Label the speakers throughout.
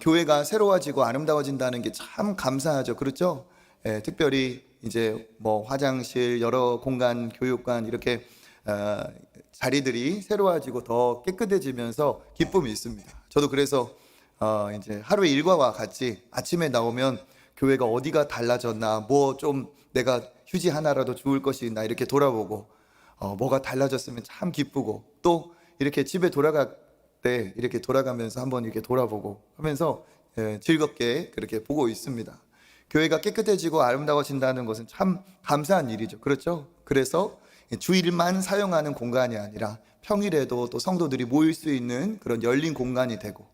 Speaker 1: 교회가 새로워지고 아름다워진다는 게 참 감사하죠. 그렇죠? 특별히 이제 뭐 화장실, 여러 공간, 교육관 이렇게 자리들이 새로워지고 더 깨끗해지면서 기쁨이 있습니다. 저도 그래서 이제 하루의 일과와 같이 아침에 나오면 교회가 어디가 달라졌나, 뭐 좀 내가 휴지 하나라도 주울 것이 있나 이렇게 돌아보고 뭐가 달라졌으면 참 기쁘고, 또 이렇게 집에 돌아갈 때 이렇게 돌아가면서 한번 이렇게 돌아보고 하면서 즐겁게 그렇게 보고 있습니다. 교회가 깨끗해지고 아름다워진다는 것은 참 감사한 일이죠. 그렇죠? 그래서 주일만 사용하는 공간이 아니라 평일에도 또 성도들이 모일 수 있는 그런 열린 공간이 되고,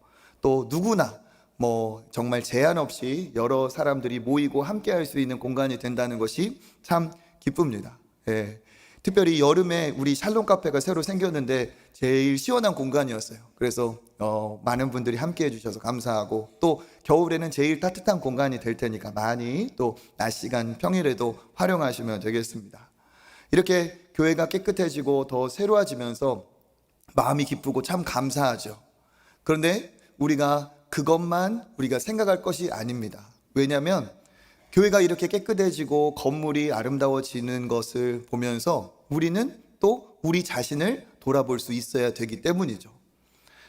Speaker 1: 또 누구나 뭐 정말 제한 없이 여러 사람들이 모이고 함께 할 수 있는 공간이 된다는 것이 참 기쁩니다. 특별히 여름에 우리 샬롬 카페가 새로 생겼는데 제일 시원한 공간이었어요. 그래서 많은 분들이 함께 해주셔서 감사하고, 또 겨울에는 제일 따뜻한 공간이 될 테니까 많이 또 낮 시간 평일에도 활용하시면 되겠습니다. 이렇게 교회가 깨끗해지고 더 새로워지면서 마음이 기쁘고 참 감사하죠. 그런데 그것만 우리가 생각할 것이 아닙니다. 왜냐하면 교회가 이렇게 깨끗해지고 건물이 아름다워지는 것을 보면서 우리는 또 우리 자신을 돌아볼 수 있어야 되기 때문이죠.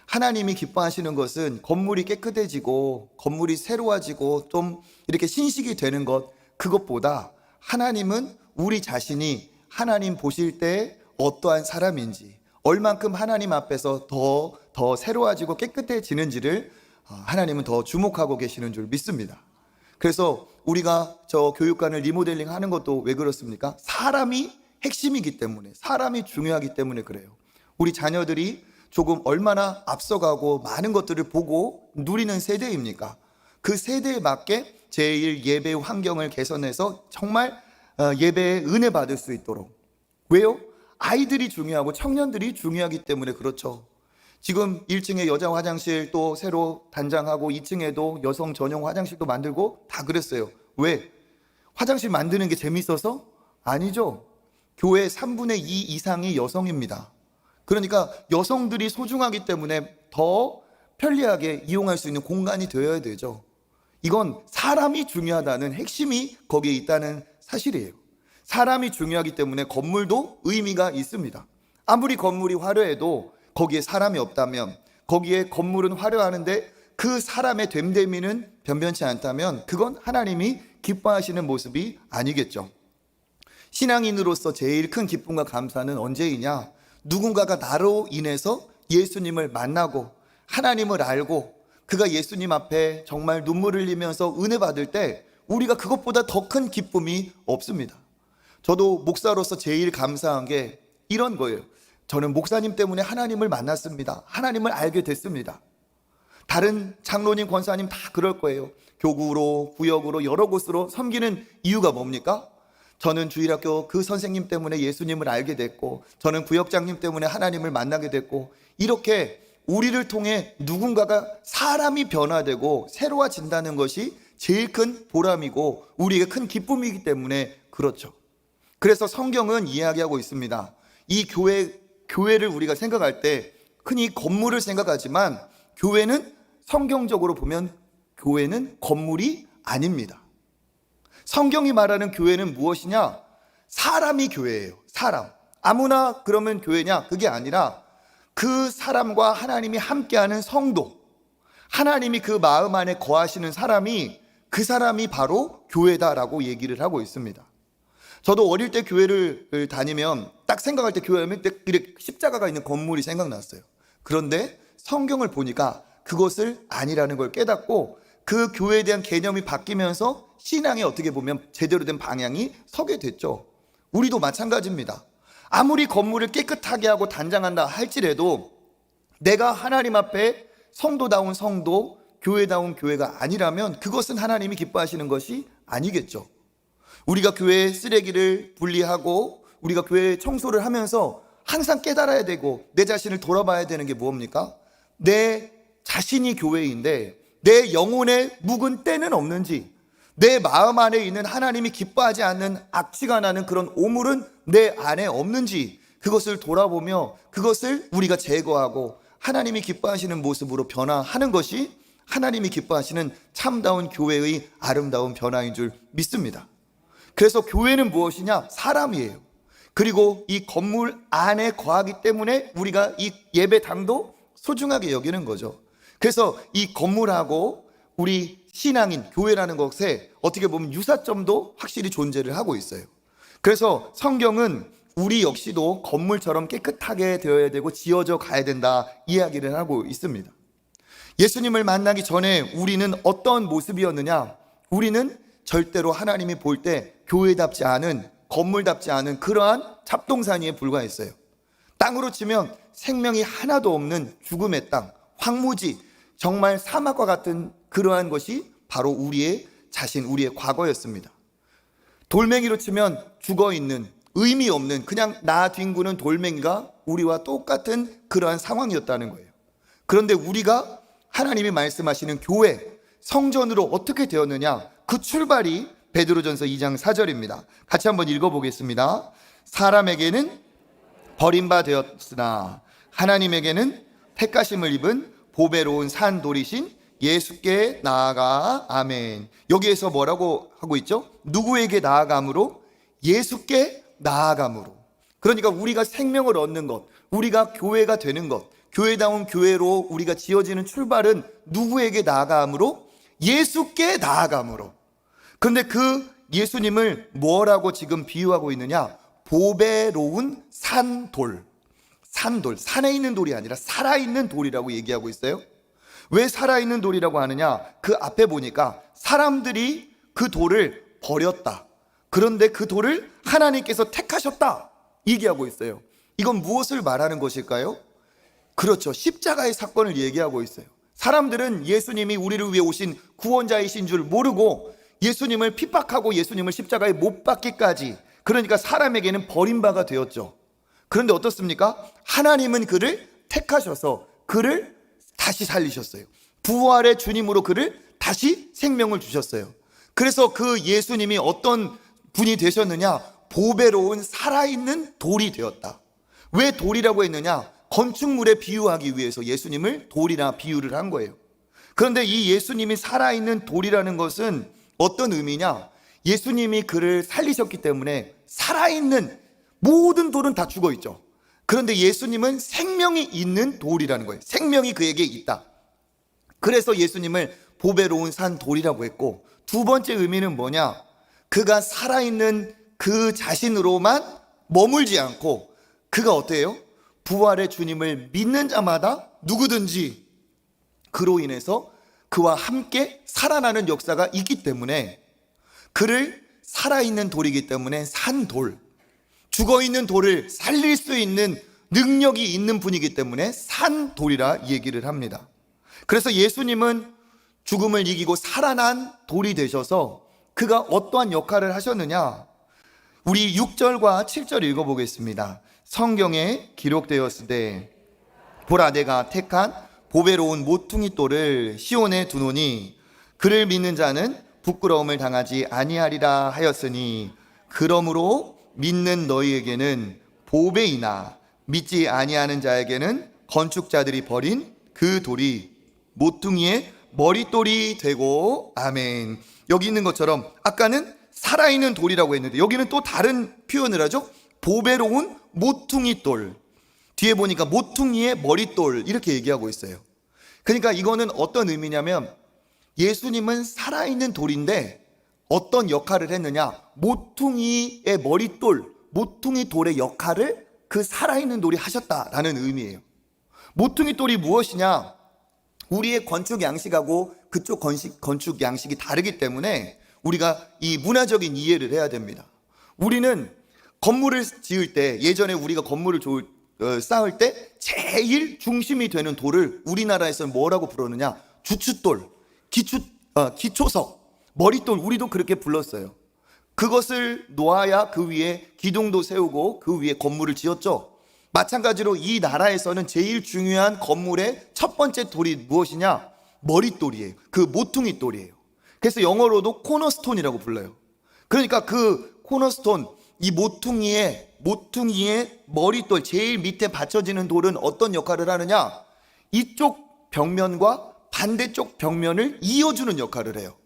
Speaker 1: 하나님이 기뻐하시는 것은 건물이 깨끗해지고 건물이 새로워지고 좀 이렇게 신식이 되는 것, 그것보다 하나님은 우리 자신이 하나님 보실 때 어떠한 사람인지, 얼만큼 하나님 앞에서 더 새로워지고 깨끗해지는지를 하나님은 더 주목하고 계시는 줄 믿습니다. 그래서 우리가 저 교육관을 리모델링 하는 것도 왜 그렇습니까? 사람이 핵심이기 때문에, 사람이 중요하기 때문에 그래요. 우리 자녀들이 조금 얼마나 앞서가고 많은 것들을 보고 누리는 세대입니까? 그 세대에 맞게 제일 예배 환경을 개선해서 정말 예배에 은혜 받을 수 있도록. 왜요? 아이들이 중요하고 청년들이 중요하기 때문에 그렇죠. 지금 1층에 여자 화장실 또 새로 단장하고 2층에도 여성 전용 화장실도 만들고 다 그랬어요. 왜? 화장실 만드는 게 재밌어서? 아니죠. 교회 3분의 2 이상이 여성입니다. 그러니까 여성들이 소중하기 때문에 더 편리하게 이용할 수 있는 공간이 되어야 되죠. 이건 사람이 중요하다는 핵심이 거기에 있다는 사실이에요. 사람이 중요하기 때문에 건물도 의미가 있습니다. 아무리 건물이 화려해도 거기에 사람이 없다면, 거기에 건물은 화려하는데 그 사람의 됨됨이는 변변치 않다면 그건 하나님이 기뻐하시는 모습이 아니겠죠. 신앙인으로서 제일 큰 기쁨과 감사는 언제이냐? 누군가가 나로 인해서 예수님을 만나고 하나님을 알고 그가 예수님 앞에 정말 눈물을 흘리면서 은혜 받을 때 우리가 그것보다 더 큰 기쁨이 없습니다. 저도 목사로서 제일 감사한 게 이런 거예요. 저는 목사님 때문에 하나님을 만났습니다. 하나님을 알게 됐습니다. 다른 장로님, 권사님 다 그럴 거예요. 교구로, 구역으로, 여러 곳으로 섬기는 이유가 뭡니까? 저는 주일학교 그 선생님 때문에 예수님을 알게 됐고, 저는 구역장님 때문에 하나님을 만나게 됐고, 이렇게 우리를 통해 누군가가 사람이 변화되고 새로워진다는 것이 제일 큰 보람이고 우리에게 큰 기쁨이기 때문에 그렇죠. 그래서 성경은 이야기하고 있습니다. 이 교회를 우리가 생각할 때 흔히 건물을 생각하지만 교회는 성경적으로 보면 교회는 건물이 아닙니다. 성경이 말하는 교회는 무엇이냐? 사람이 교회예요. 사람. 아무나 그러면 교회냐? 그게 아니라 그 사람과 하나님이 함께하는 성도, 하나님이 그 마음 안에 거하시는 사람이, 그 사람이 바로 교회다라고 얘기를 하고 있습니다. 저도 어릴 때 교회를 다니면 딱 생각할 때 교회하면 이렇게 십자가가 있는 건물이 생각났어요. 그런데 성경을 보니까 그것을 아니라는 걸 깨닫고 그 교회에 대한 개념이 바뀌면서 신앙에 어떻게 보면 제대로 된 방향이 서게 됐죠. 우리도 마찬가지입니다. 아무리 건물을 깨끗하게 하고 단장한다 할지라도 내가 하나님 앞에 성도다운 성도, 교회다운 교회가 아니라면 그것은 하나님이 기뻐하시는 것이 아니겠죠. 우리가 교회의 쓰레기를 분리하고 우리가 교회 청소를 하면서 항상 깨달아야 되고 내 자신을 돌아봐야 되는 게 뭡니까? 내 자신이 교회인데 내 영혼에 묵은 때는 없는지, 내 마음 안에 있는 하나님이 기뻐하지 않는 악취가 나는 그런 오물은 내 안에 없는지, 그것을 돌아보며 그것을 우리가 제거하고 하나님이 기뻐하시는 모습으로 변화하는 것이 하나님이 기뻐하시는 참다운 교회의 아름다운 변화인 줄 믿습니다. 그래서 교회는 무엇이냐? 사람이에요. 그리고 이 건물 안에 거하기 때문에 우리가 이 예배당도 소중하게 여기는 거죠. 그래서 이 건물하고 우리 신앙인 교회라는 것에 어떻게 보면 유사점도 확실히 존재를 하고 있어요. 그래서 성경은 우리 역시도 건물처럼 깨끗하게 되어야 되고 지어져 가야 된다 이야기를 하고 있습니다. 예수님을 만나기 전에 우리는 어떤 모습이었느냐? 우리는 절대로 하나님이 볼 때 교회답지 않은, 건물답지 않은 그러한 잡동사니에 불과했어요. 땅으로 치면 생명이 하나도 없는 죽음의 땅, 황무지, 정말 사막과 같은 그러한 것이 바로 우리의 자신, 우리의 과거였습니다. 돌멩이로 치면 죽어있는, 의미 없는, 그냥 나 뒹구는 돌멩이가 우리와 똑같은 그러한 상황이었다는 거예요. 그런데 우리가 하나님이 말씀하시는 교회, 성전으로 어떻게 되었느냐? 그 출발이 베드로전서 2장 4절입니다. 같이 한번 읽어보겠습니다. 사람에게는 버림받았으나 하나님에게는 택하심을 입은 보배로운 산돌이신 예수께 나아가. 아멘. 여기에서 뭐라고 하고 있죠? 누구에게 나아감으로? 예수께 나아감으로. 그러니까 우리가 생명을 얻는 것, 우리가 교회가 되는 것, 교회다운 교회로 우리가 지어지는 출발은 누구에게 나아감으로? 예수께 나아감으로. 그런데 그 예수님을 뭐라고 지금 비유하고 있느냐? 보배로운 산돌. 산돌, 산에 있는 돌이 아니라 살아있는 돌이라고 얘기하고 있어요. 왜 살아있는 돌이라고 하느냐? 그 앞에 보니까 사람들이 그 돌을 버렸다. 그런데 그 돌을 하나님께서 택하셨다 얘기하고 있어요. 이건 무엇을 말하는 것일까요? 그렇죠, 십자가의 사건을 얘기하고 있어요. 사람들은 예수님이 우리를 위해 오신 구원자이신 줄 모르고 예수님을 핍박하고 예수님을 십자가에 못 박기까지, 그러니까 사람에게는 버림바가 되었죠. 그런데 어떻습니까? 하나님은 그를 택하셔서 그를 다시 살리셨어요. 부활의 주님으로 그를 다시 생명을 주셨어요. 그래서 그 예수님이 어떤 분이 되셨느냐? 보배로운 살아있는 돌이 되었다. 왜 돌이라고 했느냐? 건축물에 비유하기 위해서 예수님을 돌이라 비유를 한 거예요. 그런데 이 예수님이 살아있는 돌이라는 것은 어떤 의미냐? 예수님이 그를 살리셨기 때문에 살아있는 모든 돌은 다 죽어 있죠. 그런데 예수님은 생명이 있는 돌이라는 거예요. 생명이 그에게 있다. 그래서 예수님을 보배로운 산 돌이라고 했고, 두 번째 의미는 뭐냐? 그가 살아있는 그 자신으로만 머물지 않고 그가 어때요? 부활의 주님을 믿는 자마다 누구든지 그로 인해서 그와 함께 살아나는 역사가 있기 때문에, 그를 살아있는 돌이기 때문에 산돌, 죽어있는 돌을 살릴 수 있는 능력이 있는 분이기 때문에 산돌이라 얘기를 합니다. 그래서 예수님은 죽음을 이기고 살아난 돌이 되셔서 그가 어떠한 역할을 하셨느냐? 우리 6절과 7절 읽어보겠습니다. 성경에 기록되었으되 보라, 내가 택한 보배로운 모퉁이 돌을 시온에 두노니 그를 믿는 자는 부끄러움을 당하지 아니하리라 하였으니, 그러므로 믿는 너희에게는 보배이나 믿지 아니하는 자에게는 건축자들이 버린 그 돌이 모퉁이의 머릿돌이 되고. 아멘. 여기 있는 것처럼 아까는 살아있는 돌이라고 했는데 여기는 또 다른 표현을 하죠. 보배로운 모퉁이 돌. 뒤에 보니까 모퉁이의 머릿돌 이렇게 얘기하고 있어요. 그러니까 이거는 어떤 의미냐면, 예수님은 살아있는 돌인데 어떤 역할을 했느냐? 모퉁이의 머릿돌, 모퉁이 돌의 역할을 그 살아있는 돌이 하셨다라는 의미예요. 모퉁이 돌이 무엇이냐? 우리의 건축 양식하고 그쪽 건축 양식이 다르기 때문에 우리가 이 문화적인 이해를 해야 됩니다. 우리는 건물을 지을 때, 예전에 우리가 건물을 쌓을 때 제일 중심이 되는 돌을 우리나라에서는 뭐라고 부르느냐? 주춧돌, 기초석, 머릿돌, 우리도 그렇게 불렀어요. 그것을 놓아야 그 위에 기둥도 세우고 그 위에 건물을 지었죠. 마찬가지로 이 나라에서는 제일 중요한 건물의 첫 번째 돌이 무엇이냐? 머릿돌이에요. 그 모퉁이 돌이에요. 그래서 영어로도 코너스톤이라고 불러요. 그러니까 그 코너스톤, 이 모퉁이의 머릿돌, 제일 밑에 받쳐지는 돌은 어떤 역할을 하느냐? 이쪽 벽면과 반대쪽 벽면을 이어주는 역할을 해요.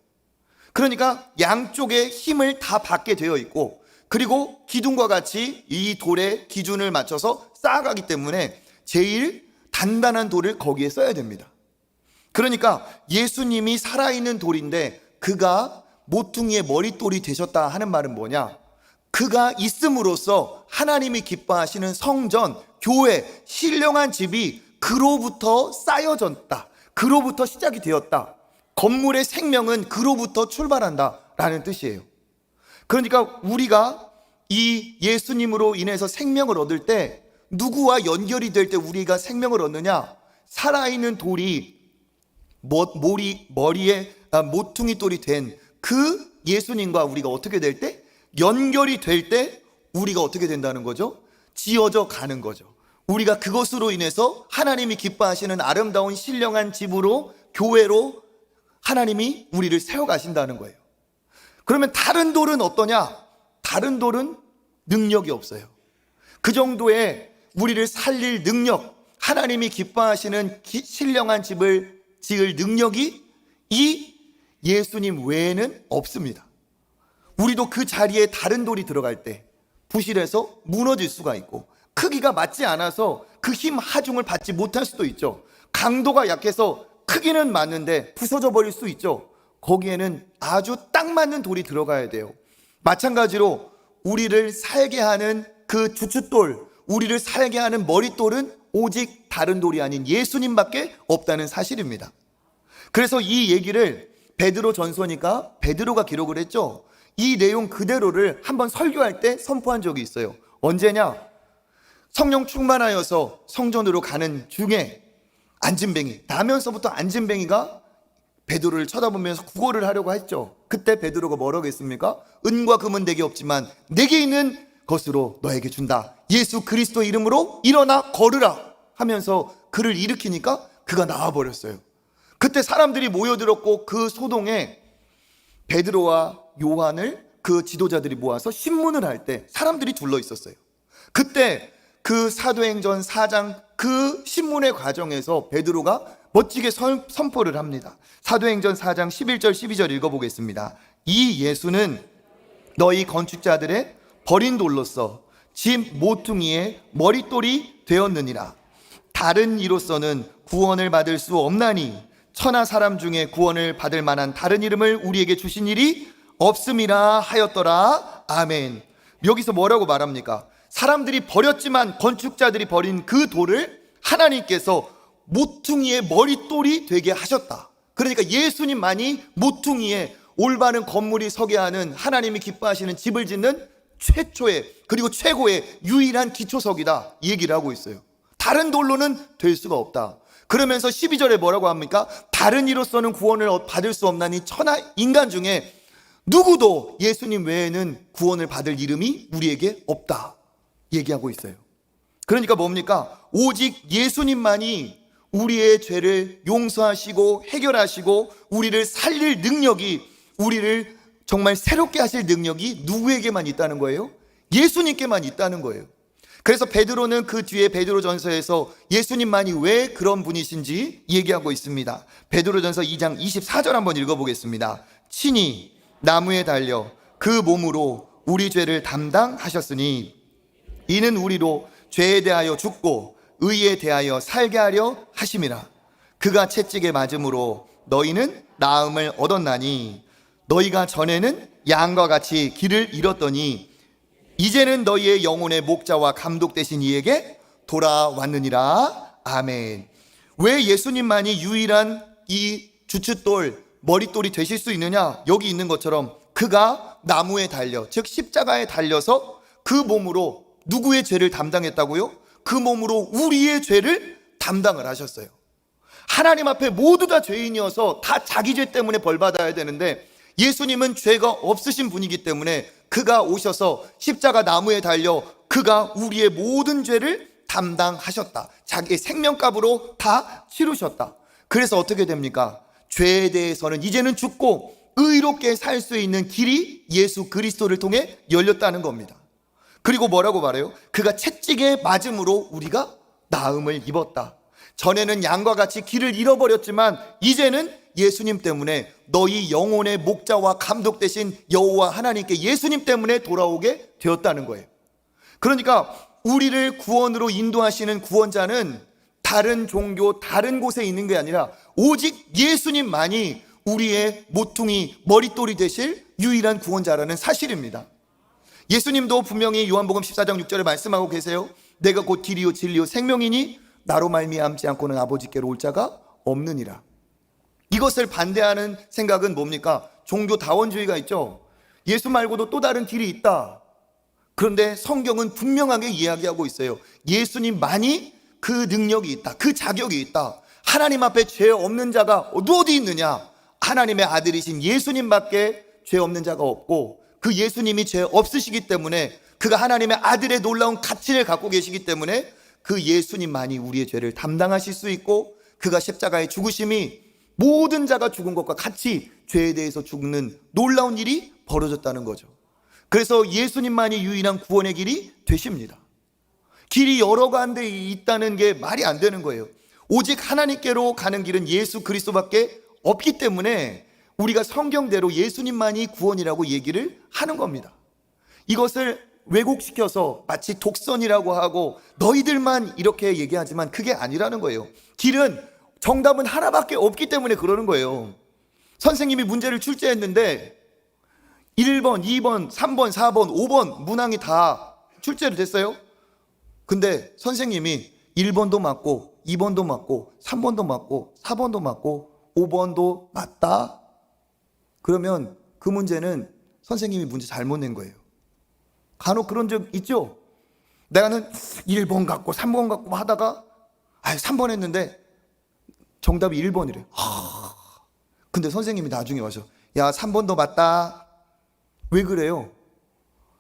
Speaker 1: 그러니까 양쪽에 힘을 다 받게 되어 있고, 그리고 기둥과 같이 이 돌의 기준을 맞춰서 쌓아가기 때문에 제일 단단한 돌을 거기에 써야 됩니다. 그러니까 예수님이 살아있는 돌인데 그가 모퉁이의 머릿돌이 되셨다 하는 말은 뭐냐? 그가 있음으로써 하나님이 기뻐하시는 성전, 교회, 신령한 집이 그로부터 쌓여졌다. 그로부터 시작이 되었다. 건물의 생명은 그로부터 출발한다 라는 뜻이에요. 그러니까 우리가 이 예수님으로 인해서 생명을 얻을 때, 누구와 연결이 될 때 우리가 생명을 얻느냐? 살아있는 돌이 머리에 모퉁이 돌이 된 그 예수님과 우리가 어떻게 될 때? 연결이 될 때 우리가 어떻게 된다는 거죠? 지어져 가는 거죠. 우리가 그것으로 인해서 하나님이 기뻐하시는 아름다운 신령한 집으로, 교회로 하나님이 우리를 세워가신다는 거예요. 그러면 다른 돌은 어떠냐? 다른 돌은 능력이 없어요. 그 정도의 우리를 살릴 능력, 하나님이 기뻐하시는 신령한 집을 지을 능력이 이 예수님 외에는 없습니다. 우리도 그 자리에 다른 돌이 들어갈 때 부실해서 무너질 수가 있고, 크기가 맞지 않아서 그 힘 하중을 받지 못할 수도 있죠. 강도가 약해서 크기는 맞는데 부서져 버릴 수 있죠. 거기에는 아주 딱 맞는 돌이 들어가야 돼요. 마찬가지로 우리를 살게 하는 그 주춧돌, 우리를 살게 하는 머릿돌은 오직 다른 돌이 아닌 예수님밖에 없다는 사실입니다. 그래서 이 얘기를 베드로 전서니까 베드로가 기록을 했죠. 이 내용 그대로를 한번 설교할 때 선포한 적이 있어요. 언제냐? 성령 충만하여서 성전으로 가는 중에 안진뱅이, 나면서부터 안진뱅이가 베드로를 쳐다보면서 구걸을 하려고 했죠. 그때 베드로가 뭐라고 했습니까? 은과 금은 내게 없지만 내게 있는 것으로 너에게 준다. 예수 그리스도 이름으로 일어나 걸으라 하면서 그를 일으키니까 그가 나와버렸어요. 그때 사람들이 모여들었고 그 소동에 베드로와 요한을 그 지도자들이 모아서 신문을 할 때 사람들이 둘러 있었어요. 그때 그 사도행전 4장 그 신문의 과정에서 베드로가 멋지게 선포를 합니다. 사도행전 4장 11절 12절 읽어보겠습니다. 이 예수는 너희 건축자들의 버린 돌로서 집 모퉁이의 머릿돌이 되었느니라. 다른 이로서는 구원을 받을 수 없나니 천하 사람 중에 구원을 받을 만한 다른 이름을 우리에게 주신 일이 없음이라 하였더라. 아멘. 여기서 뭐라고 말합니까? 사람들이 버렸지만 건축자들이 버린 그 돌을 하나님께서 모퉁이의 머릿돌이 되게 하셨다. 그러니까 예수님만이 모퉁이에 올바른 건물이 서게 하는, 하나님이 기뻐하시는 집을 짓는 최초의, 그리고 최고의 유일한 기초석이다 얘기를 하고 있어요. 다른 돌로는 될 수가 없다. 그러면서 12절에 뭐라고 합니까? 다른 이로서는 구원을 받을 수 없나니 천하 인간 중에 누구도 예수님 외에는 구원을 받을 이름이 우리에게 없다 얘기하고 있어요. 그러니까 뭡니까? 오직 예수님만이 우리의 죄를 용서하시고 해결하시고 우리를 살릴 능력이, 우리를 정말 새롭게 하실 능력이 누구에게만 있다는 거예요? 예수님께만 있다는 거예요. 그래서 베드로는 그 뒤에 베드로전서에서 예수님만이 왜 그런 분이신지 얘기하고 있습니다. 베드로전서 2장 24절 한번 읽어보겠습니다. 친히 나무에 달려 그 몸으로 우리 죄를 담당하셨으니 이는 우리로 죄에 대하여 죽고 의에 대하여 살게 하려 하심이라. 그가 채찍에 맞음으로 너희는 나음을 얻었나니 너희가 전에는 양과 같이 길을 잃었더니 이제는 너희의 영혼의 목자와 감독 되신 이에게 돌아왔느니라. 아멘. 왜 예수님만이 유일한 이 주춧돌, 머릿돌이 되실 수 있느냐? 여기 있는 것처럼 그가 나무에 달려, 즉 십자가에 달려서 그 몸으로 누구의 죄를 담당했다고요? 그 몸으로 우리의 죄를 담당을 하셨어요. 하나님 앞에 모두 다 죄인이어서 다 자기 죄 때문에 벌 받아야 되는데 예수님은 죄가 없으신 분이기 때문에 그가 오셔서 십자가 나무에 달려 그가 우리의 모든 죄를 담당하셨다. 자기의 생명값으로 다 치르셨다. 그래서 어떻게 됩니까? 죄에 대해서는 이제는 죽고 의롭게 살 수 있는 길이 예수 그리스도를 통해 열렸다는 겁니다. 그리고 뭐라고 말해요? 그가 채찍에 맞음으로 우리가 나음을 입었다. 전에는 양과 같이 길을 잃어버렸지만 이제는 예수님 때문에 너희 영혼의 목자와 감독 되신 여호와 하나님께 예수님 때문에 돌아오게 되었다는 거예요. 그러니까 우리를 구원으로 인도하시는 구원자는 다른 종교, 다른 곳에 있는 게 아니라 오직 예수님만이 우리의 모퉁이, 머릿돌이 되실 유일한 구원자라는 사실입니다. 예수님도 분명히 요한복음 14장 6절에 말씀하고 계세요. 내가 곧 길이요 진리요 생명이니 나로 말미암지 않고는 아버지께로 올 자가 없느니라. 이것을 반대하는 생각은 뭡니까? 종교다원주의가 있죠. 예수 말고도 또 다른 길이 있다. 그런데 성경은 분명하게 이야기하고 있어요. 예수님만이 그 능력이 있다, 그 자격이 있다. 하나님 앞에 죄 없는 자가 어디 있느냐? 하나님의 아들이신 예수님밖에 죄 없는 자가 없고, 그 예수님이 죄 없으시기 때문에, 그가 하나님의 아들의 놀라운 가치를 갖고 계시기 때문에 그 예수님만이 우리의 죄를 담당하실 수 있고, 그가 십자가의 죽으심이 모든 자가 죽은 것과 같이 죄에 대해서 죽는 놀라운 일이 벌어졌다는 거죠. 그래서 예수님만이 유일한 구원의 길이 되십니다. 길이 여러 가운데 있다는 게 말이 안 되는 거예요. 오직 하나님께로 가는 길은 예수 그리스도밖에 없기 때문에 우리가 성경대로 예수님만이 구원이라고 얘기를 하는 겁니다. 이것을 왜곡시켜서 마치 독선이라고 하고 너희들만 이렇게 얘기하지만 그게 아니라는 거예요. 길은, 정답은 하나밖에 없기 때문에 그러는 거예요. 선생님이 문제를 출제했는데 1번, 2번, 3번, 4번, 5번 문항이 다 출제를 됐어요. 근데 선생님이 1번도 맞고 2번도 맞고 3번도 맞고 4번도 맞고 5번도 맞다? 그러면 그 문제는 선생님이 문제 잘못 낸 거예요. 간혹 그런 적 있죠? 나는 1번 같고 3번 같고 하다가 3번 했는데 정답이 1번이래. 근데 선생님이 나중에 와서 야, 3번도 맞다. 왜 그래요?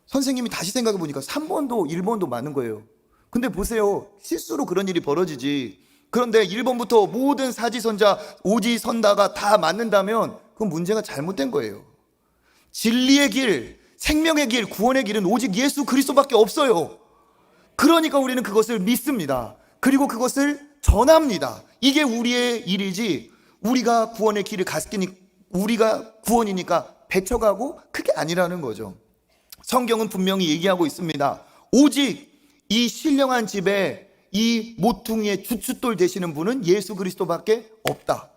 Speaker 1: 선생님이 다시 생각해 보니까 3번도 1번도 맞는 거예요. 근데 보세요, 실수로 그런 일이 벌어지지. 그런데 1번부터 모든 사지선자, 오지선다가 다 맞는다면 그건 문제가 잘못된 거예요. 진리의 길, 생명의 길, 구원의 길은 오직 예수 그리스도밖에 없어요. 그러니까 우리는 그것을 믿습니다. 그리고 그것을 전합니다. 이게 우리의 일이지, 우리가 구원의 길을 갔으니 우리가 구원이니까 배쳐가고, 그게 아니라는 거죠. 성경은 분명히 얘기하고 있습니다. 오직 이 신령한 집에 이 모퉁이의 주춧돌 되시는 분은 예수 그리스도밖에 없다.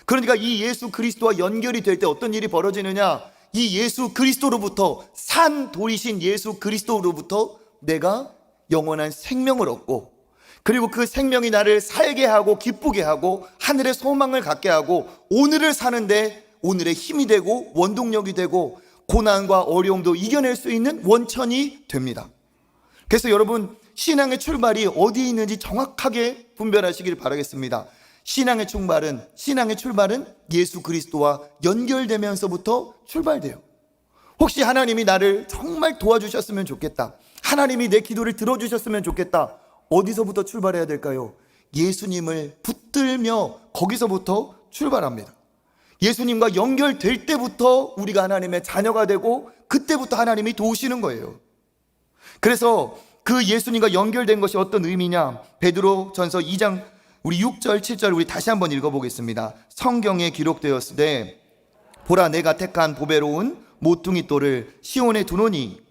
Speaker 1: 그러니까 이 예수 그리스도와 연결이 될 때 어떤 일이 벌어지느냐? 이 예수 그리스도로부터, 산 돌이신 예수 그리스도로부터 내가 영원한 생명을 얻고, 그리고 그 생명이 나를 살게 하고 기쁘게 하고 하늘의 소망을 갖게 하고 오늘을 사는데 오늘의 힘이 되고 원동력이 되고 고난과 어려움도 이겨낼 수 있는 원천이 됩니다. 그래서 여러분, 신앙의 출발이 어디에 있는지 정확하게 분별하시길 바라겠습니다. 신앙의 출발은 예수 그리스도와 연결되면서부터 출발돼요. 혹시 하나님이 나를 정말 도와주셨으면 좋겠다, 하나님이 내 기도를 들어주셨으면 좋겠다, 어디서부터 출발해야 될까요? 예수님을 붙들며 거기서부터 출발합니다. 예수님과 연결될 때부터 우리가 하나님의 자녀가 되고 그때부터 하나님이 도우시는 거예요. 그래서 그 예수님과 연결된 것이 어떤 의미냐? 베드로 전서 2장 우리 6절 7절 우리 다시 한번 읽어보겠습니다. 성경에 기록되었으되 보라, 내가 택한 보배로운 모퉁이 돌을 시온에 두노니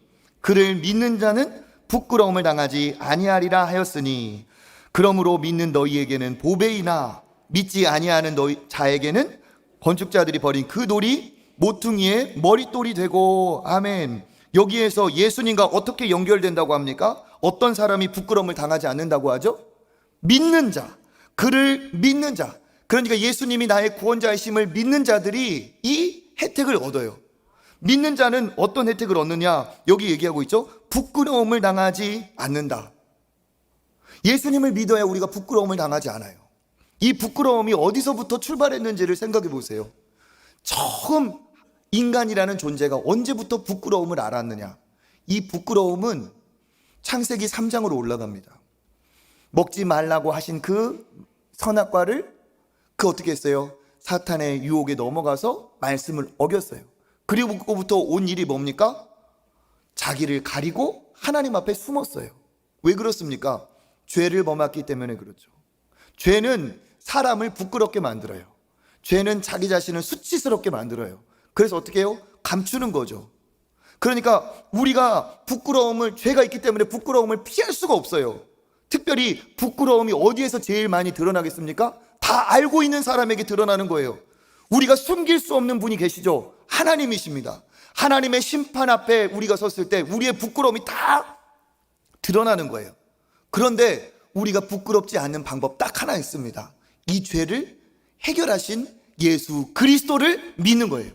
Speaker 1: 그를 믿는 자는 부끄러움을 당하지 아니하리라 하였으니, 그러므로 믿는 너희에게는 보배이나 믿지 아니하는 너희 자에게는 건축자들이 버린 그 돌이 모퉁이의 머릿돌이 되고. 아멘. 여기에서 예수님과 어떻게 연결된다고 합니까? 어떤 사람이 부끄러움을 당하지 않는다고 하죠? 믿는 자, 그를 믿는 자. 그러니까 예수님이 나의 구원자이심을 믿는 자들이 이 혜택을 얻어요. 믿는 자는 어떤 혜택을 얻느냐? 여기 얘기하고 있죠. 부끄러움을 당하지 않는다. 예수님을 믿어야 우리가 부끄러움을 당하지 않아요. 이 부끄러움이 어디서부터 출발했는지를 생각해 보세요. 처음 인간이라는 존재가 언제부터 부끄러움을 알았느냐? 이 부끄러움은 창세기 3장으로 올라갑니다. 먹지 말라고 하신 그 선악과를 어떻게 했어요? 사탄의 유혹에 넘어가서 말씀을 어겼어요. 그리고 그거부터 온 일이 뭡니까? 자기를 가리고 하나님 앞에 숨었어요. 왜 그렇습니까? 죄를 범했기 때문에 그렇죠. 죄는 사람을 부끄럽게 만들어요. 죄는 자기 자신을 수치스럽게 만들어요. 그래서 어떻게 해요? 감추는 거죠. 그러니까 우리가 죄가 있기 때문에 부끄러움을 피할 수가 없어요. 특별히 부끄러움이 어디에서 제일 많이 드러나겠습니까? 다 알고 있는 사람에게 드러나는 거예요. 우리가 숨길 수 없는 분이 계시죠. 하나님이십니다. 하나님의 심판 앞에 우리가 섰을 때 우리의 부끄러움이 다 드러나는 거예요. 그런데 우리가 부끄럽지 않는 방법 딱 하나 있습니다. 이 죄를 해결하신 예수 그리스도를 믿는 거예요.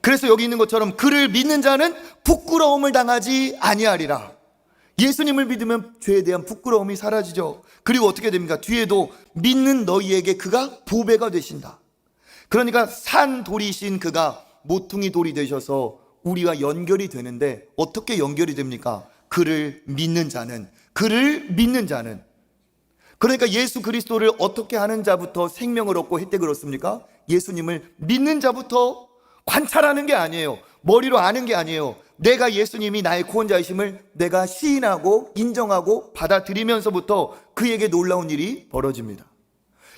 Speaker 1: 그래서 여기 있는 것처럼 그를 믿는 자는 부끄러움을 당하지 아니하리라. 예수님을 믿으면 죄에 대한 부끄러움이 사라지죠. 그리고 어떻게 됩니까? 뒤에도 믿는 너희에게 그가 보배가 되신다. 그러니까 산 돌이신 그가 모퉁이 돌이 되셔서 우리와 연결이 되는데 어떻게 연결이 됩니까? 그를 믿는 자는. 그러니까 예수 그리스도를 어떻게 하는 자부터 생명을 얻고 혜택을 얻습니까? 예수님을 믿는 자부터. 관찰하는 게 아니에요. 머리로 아는 게 아니에요. 내가 예수님이 나의 구원자이심을 내가 시인하고 인정하고 받아들이면서부터 그에게 놀라운 일이 벌어집니다.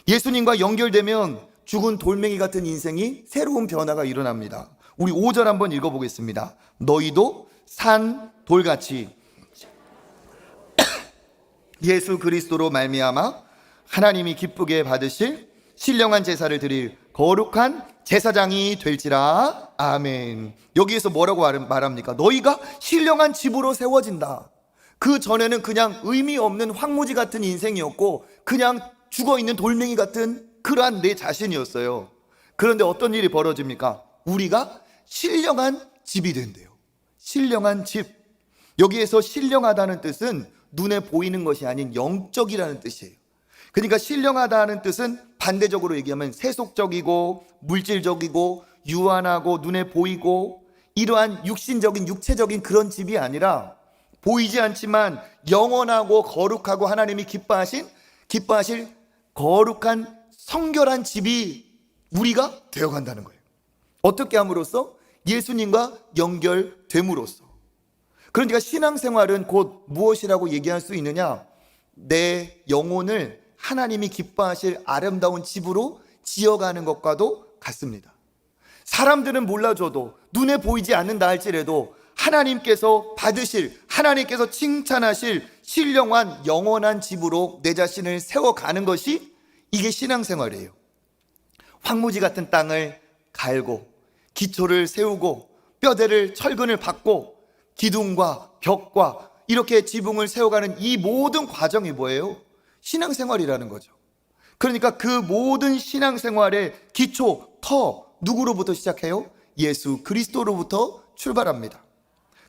Speaker 1: 예수님과 연결되면 죽은 돌멩이 같은 인생이 새로운 변화가 일어납니다. 우리 5절 한번 읽어보겠습니다. 너희도 산 돌같이 예수 그리스도로 말미암아 하나님이 기쁘게 받으실 신령한 제사를 드릴 거룩한 제사장이 될지라. 아멘. 여기에서 뭐라고 말합니까? 너희가 신령한 집으로 세워진다. 그 전에는 그냥 의미 없는 황무지 같은 인생이었고 그냥 죽어있는 돌멩이 같은 그러한 내 자신이었어요. 그런데 어떤 일이 벌어집니까? 우리가 신령한 집이 된대요. 신령한 집. 여기에서 신령하다는 뜻은 눈에 보이는 것이 아닌 영적이라는 뜻이에요. 그러니까 신령하다는 뜻은 반대적으로 얘기하면 세속적이고 물질적이고 유한하고 눈에 보이고 이러한 육신적인 육체적인 그런 집이 아니라 보이지 않지만 영원하고 거룩하고 하나님이 기뻐하실 거룩한 성결한 집이 우리가 되어간다는 거예요. 어떻게 함으로써? 예수님과 연결됨으로써. 그러니까 신앙생활은 곧 무엇이라고 얘기할 수 있느냐? 내 영혼을 하나님이 기뻐하실 아름다운 집으로 지어가는 것과도 같습니다. 사람들은 몰라줘도 눈에 보이지 않는다 할지라도 하나님께서 칭찬하실 신령한 영원한 집으로 내 자신을 세워가는 것이 이게 신앙생활이에요. 황무지 같은 땅을 갈고 기초를 세우고 뼈대를 철근을 박고 기둥과 벽과 이렇게 지붕을 세워가는 이 모든 과정이 뭐예요? 신앙생활이라는 거죠. 그러니까 그 모든 신앙생활의 기초, 누구로부터 시작해요? 예수 그리스도로부터 출발합니다.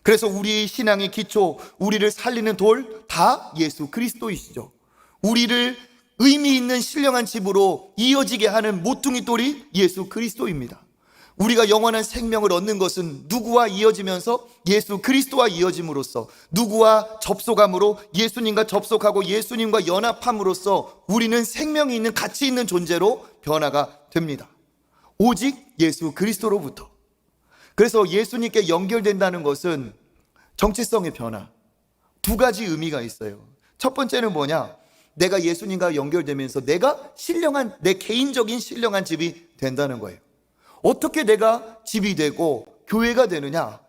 Speaker 1: 그래서 우리의 신앙의 기초, 우리를 살리는 돌 다 예수 그리스도이시죠. 우리를 의미 있는 신령한 집으로 이어지게 하는 모퉁이 돌이 예수 그리스도입니다. 우리가 영원한 생명을 얻는 것은 누구와 이어지면서? 예수 그리스도와 이어짐으로써, 누구와 접속함으로? 예수님과 접속하고 예수님과 연합함으로써 우리는 생명이 있는 가치 있는 존재로 변화가 됩니다. 오직 예수 그리스도로부터. 그래서 예수님께 연결된다는 것은 정체성의 변화, 두 가지 의미가 있어요. 첫 번째는 뭐냐? 내가 예수님과 연결되면서 내가 내 개인적인 신령한 집이 된다는 거예요. 어떻게 내가 집이 되고 교회가 되느냐?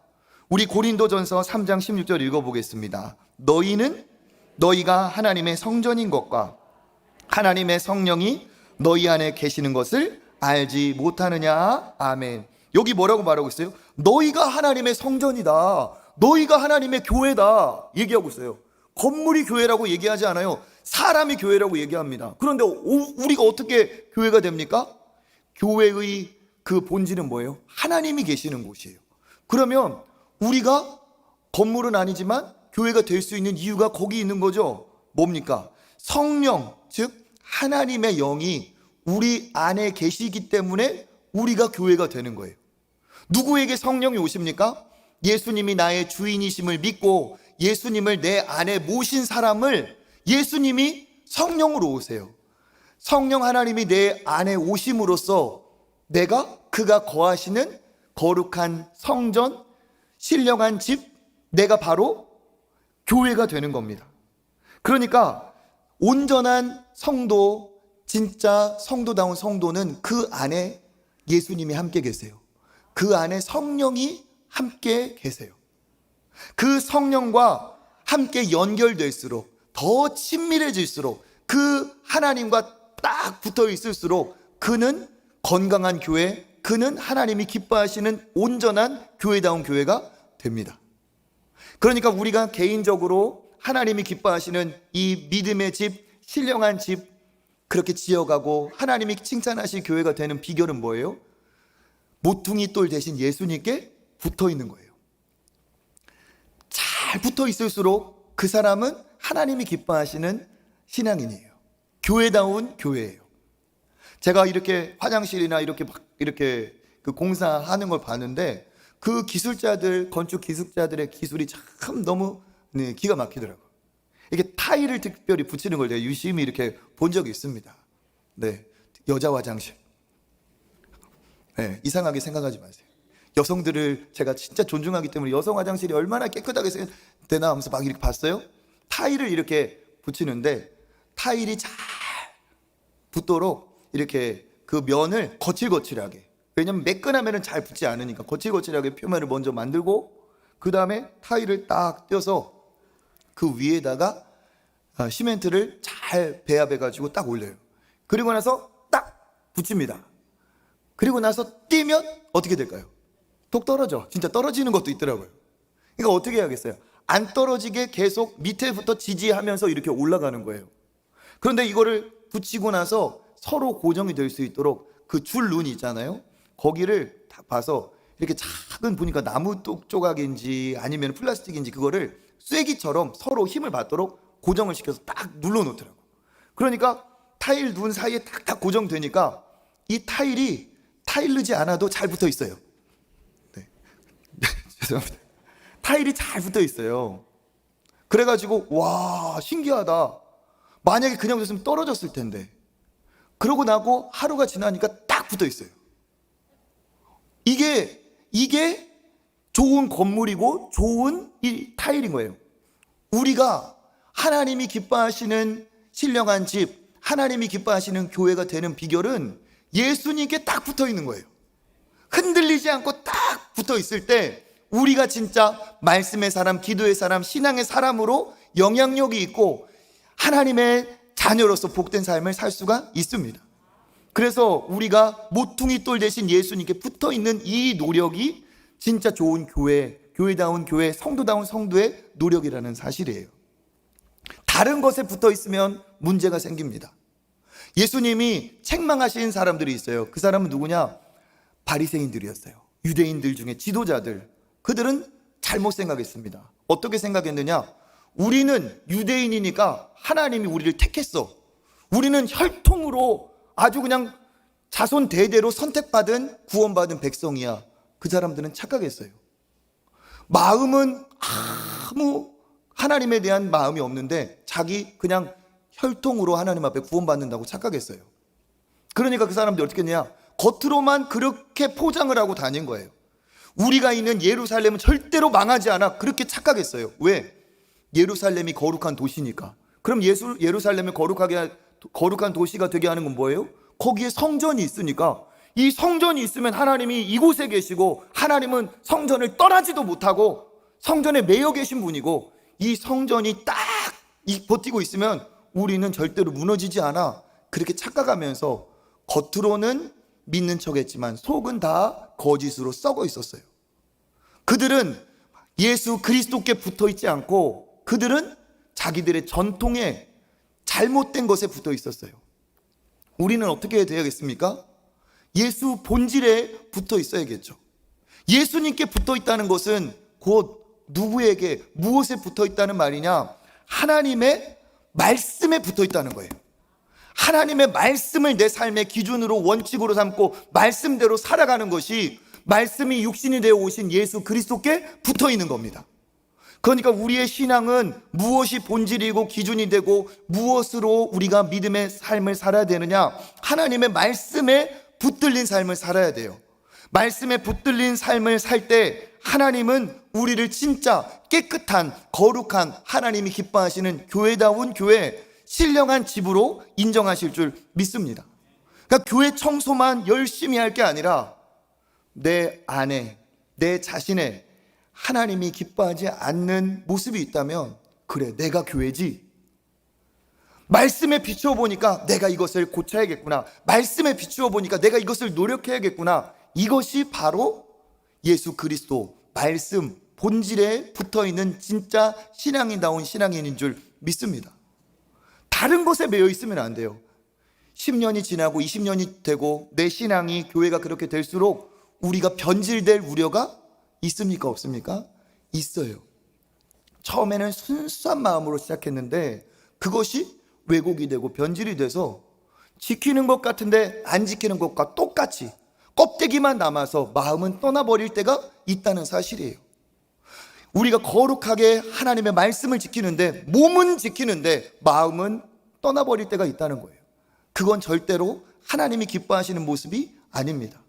Speaker 1: 우리 고린도전서 3장 16절 읽어보겠습니다. 너희가 하나님의 성전인 것과 하나님의 성령이 너희 안에 계시는 것을 알지 못하느냐? 아멘. 여기 뭐라고 말하고 있어요? 너희가 하나님의 성전이다. 너희가 하나님의 교회다 얘기하고 있어요. 건물이 교회라고 얘기하지 않아요. 사람이 교회라고 얘기합니다. 그런데 우리가 어떻게 교회가 됩니까? 교회의 그 본질은 뭐예요? 하나님이 계시는 곳이에요. 그러면 우리가 건물은 아니지만 교회가 될 수 있는 이유가 거기 있는 거죠. 뭡니까? 성령, 즉 하나님의 영이 우리 안에 계시기 때문에 우리가 교회가 되는 거예요. 누구에게 성령이 오십니까? 예수님이 나의 주인이심을 믿고 예수님을 내 안에 모신 사람을 예수님이 성령으로 오세요. 성령 하나님이 내 안에 오심으로써 그가 거하시는 거룩한 성전, 신령한 집, 내가 바로 교회가 되는 겁니다. 그러니까 온전한 성도, 진짜 성도다운 성도는 그 안에 예수님이 함께 계세요. 그 안에 성령이 함께 계세요. 그 성령과 함께 연결될수록, 더 친밀해질수록, 그 하나님과 딱 붙어 있을수록 그는 건강한 교회, 그는 하나님이 기뻐하시는 온전한 교회다운 교회가 됩니다. 그러니까 우리가 개인적으로 하나님이 기뻐하시는 이 믿음의 집, 신령한 집 그렇게 지어가고 하나님이 칭찬하실 교회가 되는 비결은 뭐예요? 모퉁이 돌 대신 예수님께 붙어 있는 거예요. 잘 붙어 있을수록 그 사람은 하나님이 기뻐하시는 신앙인이에요. 교회다운 교회예요. 제가 이렇게 화장실이나 이렇게 그 공사하는 걸 봤는데 그 기술자들, 건축 기술자들의 기술이 참 너무 기가 막히더라고요. 이게 타일을 특별히 붙이는 걸 제가 유심히 이렇게 본 적이 있습니다. 네, 여자 화장실. 네, 이상하게 생각하지 마세요. 여성들을 제가 진짜 존중하기 때문에 여성 화장실이 얼마나 깨끗하게 되나 하면서 막 이렇게 봤어요. 타일을 이렇게 붙이는데 타일이 잘 붙도록 이렇게 그 면을 거칠거칠하게, 왜냐면 매끈하면 잘 붙지 않으니까 거칠거칠하게 표면을 먼저 만들고 그 다음에 타일을 딱 떼어서 그 위에다가 시멘트를 잘 배합해 가지고 딱 올려요. 그리고 나서 딱 붙입니다. 그리고 나서 띄면 어떻게 될까요? 톡 떨어져. 진짜 떨어지는 것도 있더라고요. 그러니까 어떻게 해야겠어요? 안 떨어지게 계속 밑에부터 지지하면서 이렇게 올라가는 거예요. 그런데 이거를 붙이고 나서 서로 고정이 될 수 있도록 그 줄 눈이 있잖아요. 거기를 딱 봐서 이렇게 작은, 보니까 나무 조각인지 아니면 플라스틱인지 그거를 쐐기처럼 서로 힘을 받도록 고정을 시켜서 딱 눌러 놓더라고. 그러니까 타일 눈 사이에 딱딱 고정되니까 이 타일이 타일르지 않아도 잘 붙어 있어요. 네. 죄송합니다. 타일이 잘 붙어 있어요. 그래가지고 와, 신기하다. 만약에 그냥 됐으면 떨어졌을 텐데. 그러고 나고 하루가 지나니까 딱 붙어 있어요. 이게 좋은 건물이고 좋은 이 타일인 거예요. 우리가 하나님이 기뻐하시는 신령한 집, 하나님이 기뻐하시는 교회가 되는 비결은 예수님께 딱 붙어 있는 거예요. 흔들리지 않고 딱 붙어 있을 때 우리가 진짜 말씀의 사람, 기도의 사람, 신앙의 사람으로 영향력이 있고 하나님의 자녀로서 복된 삶을 살 수가 있습니다. 그래서 우리가 모퉁이 돌 대신 예수님께 붙어 있는 이 노력이 진짜 좋은 교회, 교회다운 교회, 성도다운 성도의 노력이라는 사실이에요. 다른 것에 붙어 있으면 문제가 생깁니다. 예수님이 책망하신 사람들이 있어요. 그 사람은 누구냐? 바리새인들이었어요. 유대인들 중에 지도자들. 그들은 잘못 생각했습니다. 어떻게 생각했느냐? 우리는 유대인이니까 하나님이 우리를 택했어. 우리는 혈통으로 아주 그냥 자손 대대로 선택받은 구원받은 백성이야. 그 사람들은 착각했어요. 마음은 아무 하나님에 대한 마음이 없는데 자기 그냥 혈통으로 하나님 앞에 구원받는다고 착각했어요. 그러니까 그 사람들이 어떻게 했냐? 겉으로만 그렇게 포장을 하고 다닌 거예요. 우리가 있는 예루살렘은 절대로 망하지 않아. 그렇게 착각했어요. 왜? 예루살렘이 거룩한 도시니까. 그럼 예루살렘을 거룩한 도시가 되게 하는 건 뭐예요? 거기에 성전이 있으니까. 이 성전이 있으면 하나님이 이곳에 계시고 하나님은 성전을 떠나지도 못하고 성전에 매여 계신 분이고 이 성전이 딱 버티고 있으면 우리는 절대로 무너지지 않아. 그렇게 착각하면서 겉으로는 믿는 척했지만 속은 다 거짓으로 썩어 있었어요. 그들은 예수 그리스도께 붙어 있지 않고 그들은 자기들의 전통에 잘못된 것에 붙어 있었어요. 우리는 어떻게 돼야겠습니까? 예수 본질에 붙어 있어야겠죠. 예수님께 붙어 있다는 것은 곧 누구에게 무엇에 붙어 있다는 말이냐? 하나님의 말씀에 붙어 있다는 거예요. 하나님의 말씀을 내 삶의 기준으로 원칙으로 삼고 말씀대로 살아가는 것이 말씀이 육신이 되어 오신 예수 그리스도께 붙어 있는 겁니다. 그러니까 우리의 신앙은 무엇이 본질이고 기준이 되고 무엇으로 우리가 믿음의 삶을 살아야 되느냐? 하나님의 말씀에 붙들린 삶을 살아야 돼요. 말씀에 붙들린 삶을 살 때 하나님은 우리를 진짜 깨끗한 거룩한 하나님이 기뻐하시는 교회다운 교회, 신령한 집으로 인정하실 줄 믿습니다. 그러니까 교회 청소만 열심히 할 게 아니라 내 안에, 내 자신의 하나님이 기뻐하지 않는 모습이 있다면, 그래, 내가 교회지. 말씀에 비추어 보니까 내가 이것을 고쳐야겠구나. 말씀에 비추어 보니까 내가 이것을 노력해야겠구나. 이것이 바로 예수 그리스도 말씀 본질에 붙어있는 진짜 신앙인다운 신앙인인 줄 믿습니다. 다른 것에 매여 있으면 안 돼요. 10년이 지나고 20년이 되고 내 신앙이, 교회가 그렇게 될수록 우리가 변질될 우려가 있습니까? 없습니까? 있어요. 처음에는 순수한 마음으로 시작했는데 그것이 왜곡이 되고 변질이 돼서 지키는 것 같은데 안 지키는 것과 똑같이 껍데기만 남아서 마음은 떠나버릴 때가 있다는 사실이에요. 우리가 거룩하게 하나님의 말씀을 지키는데, 몸은 지키는데 마음은 떠나버릴 때가 있다는 거예요. 그건 절대로 하나님이 기뻐하시는 모습이 아닙니다.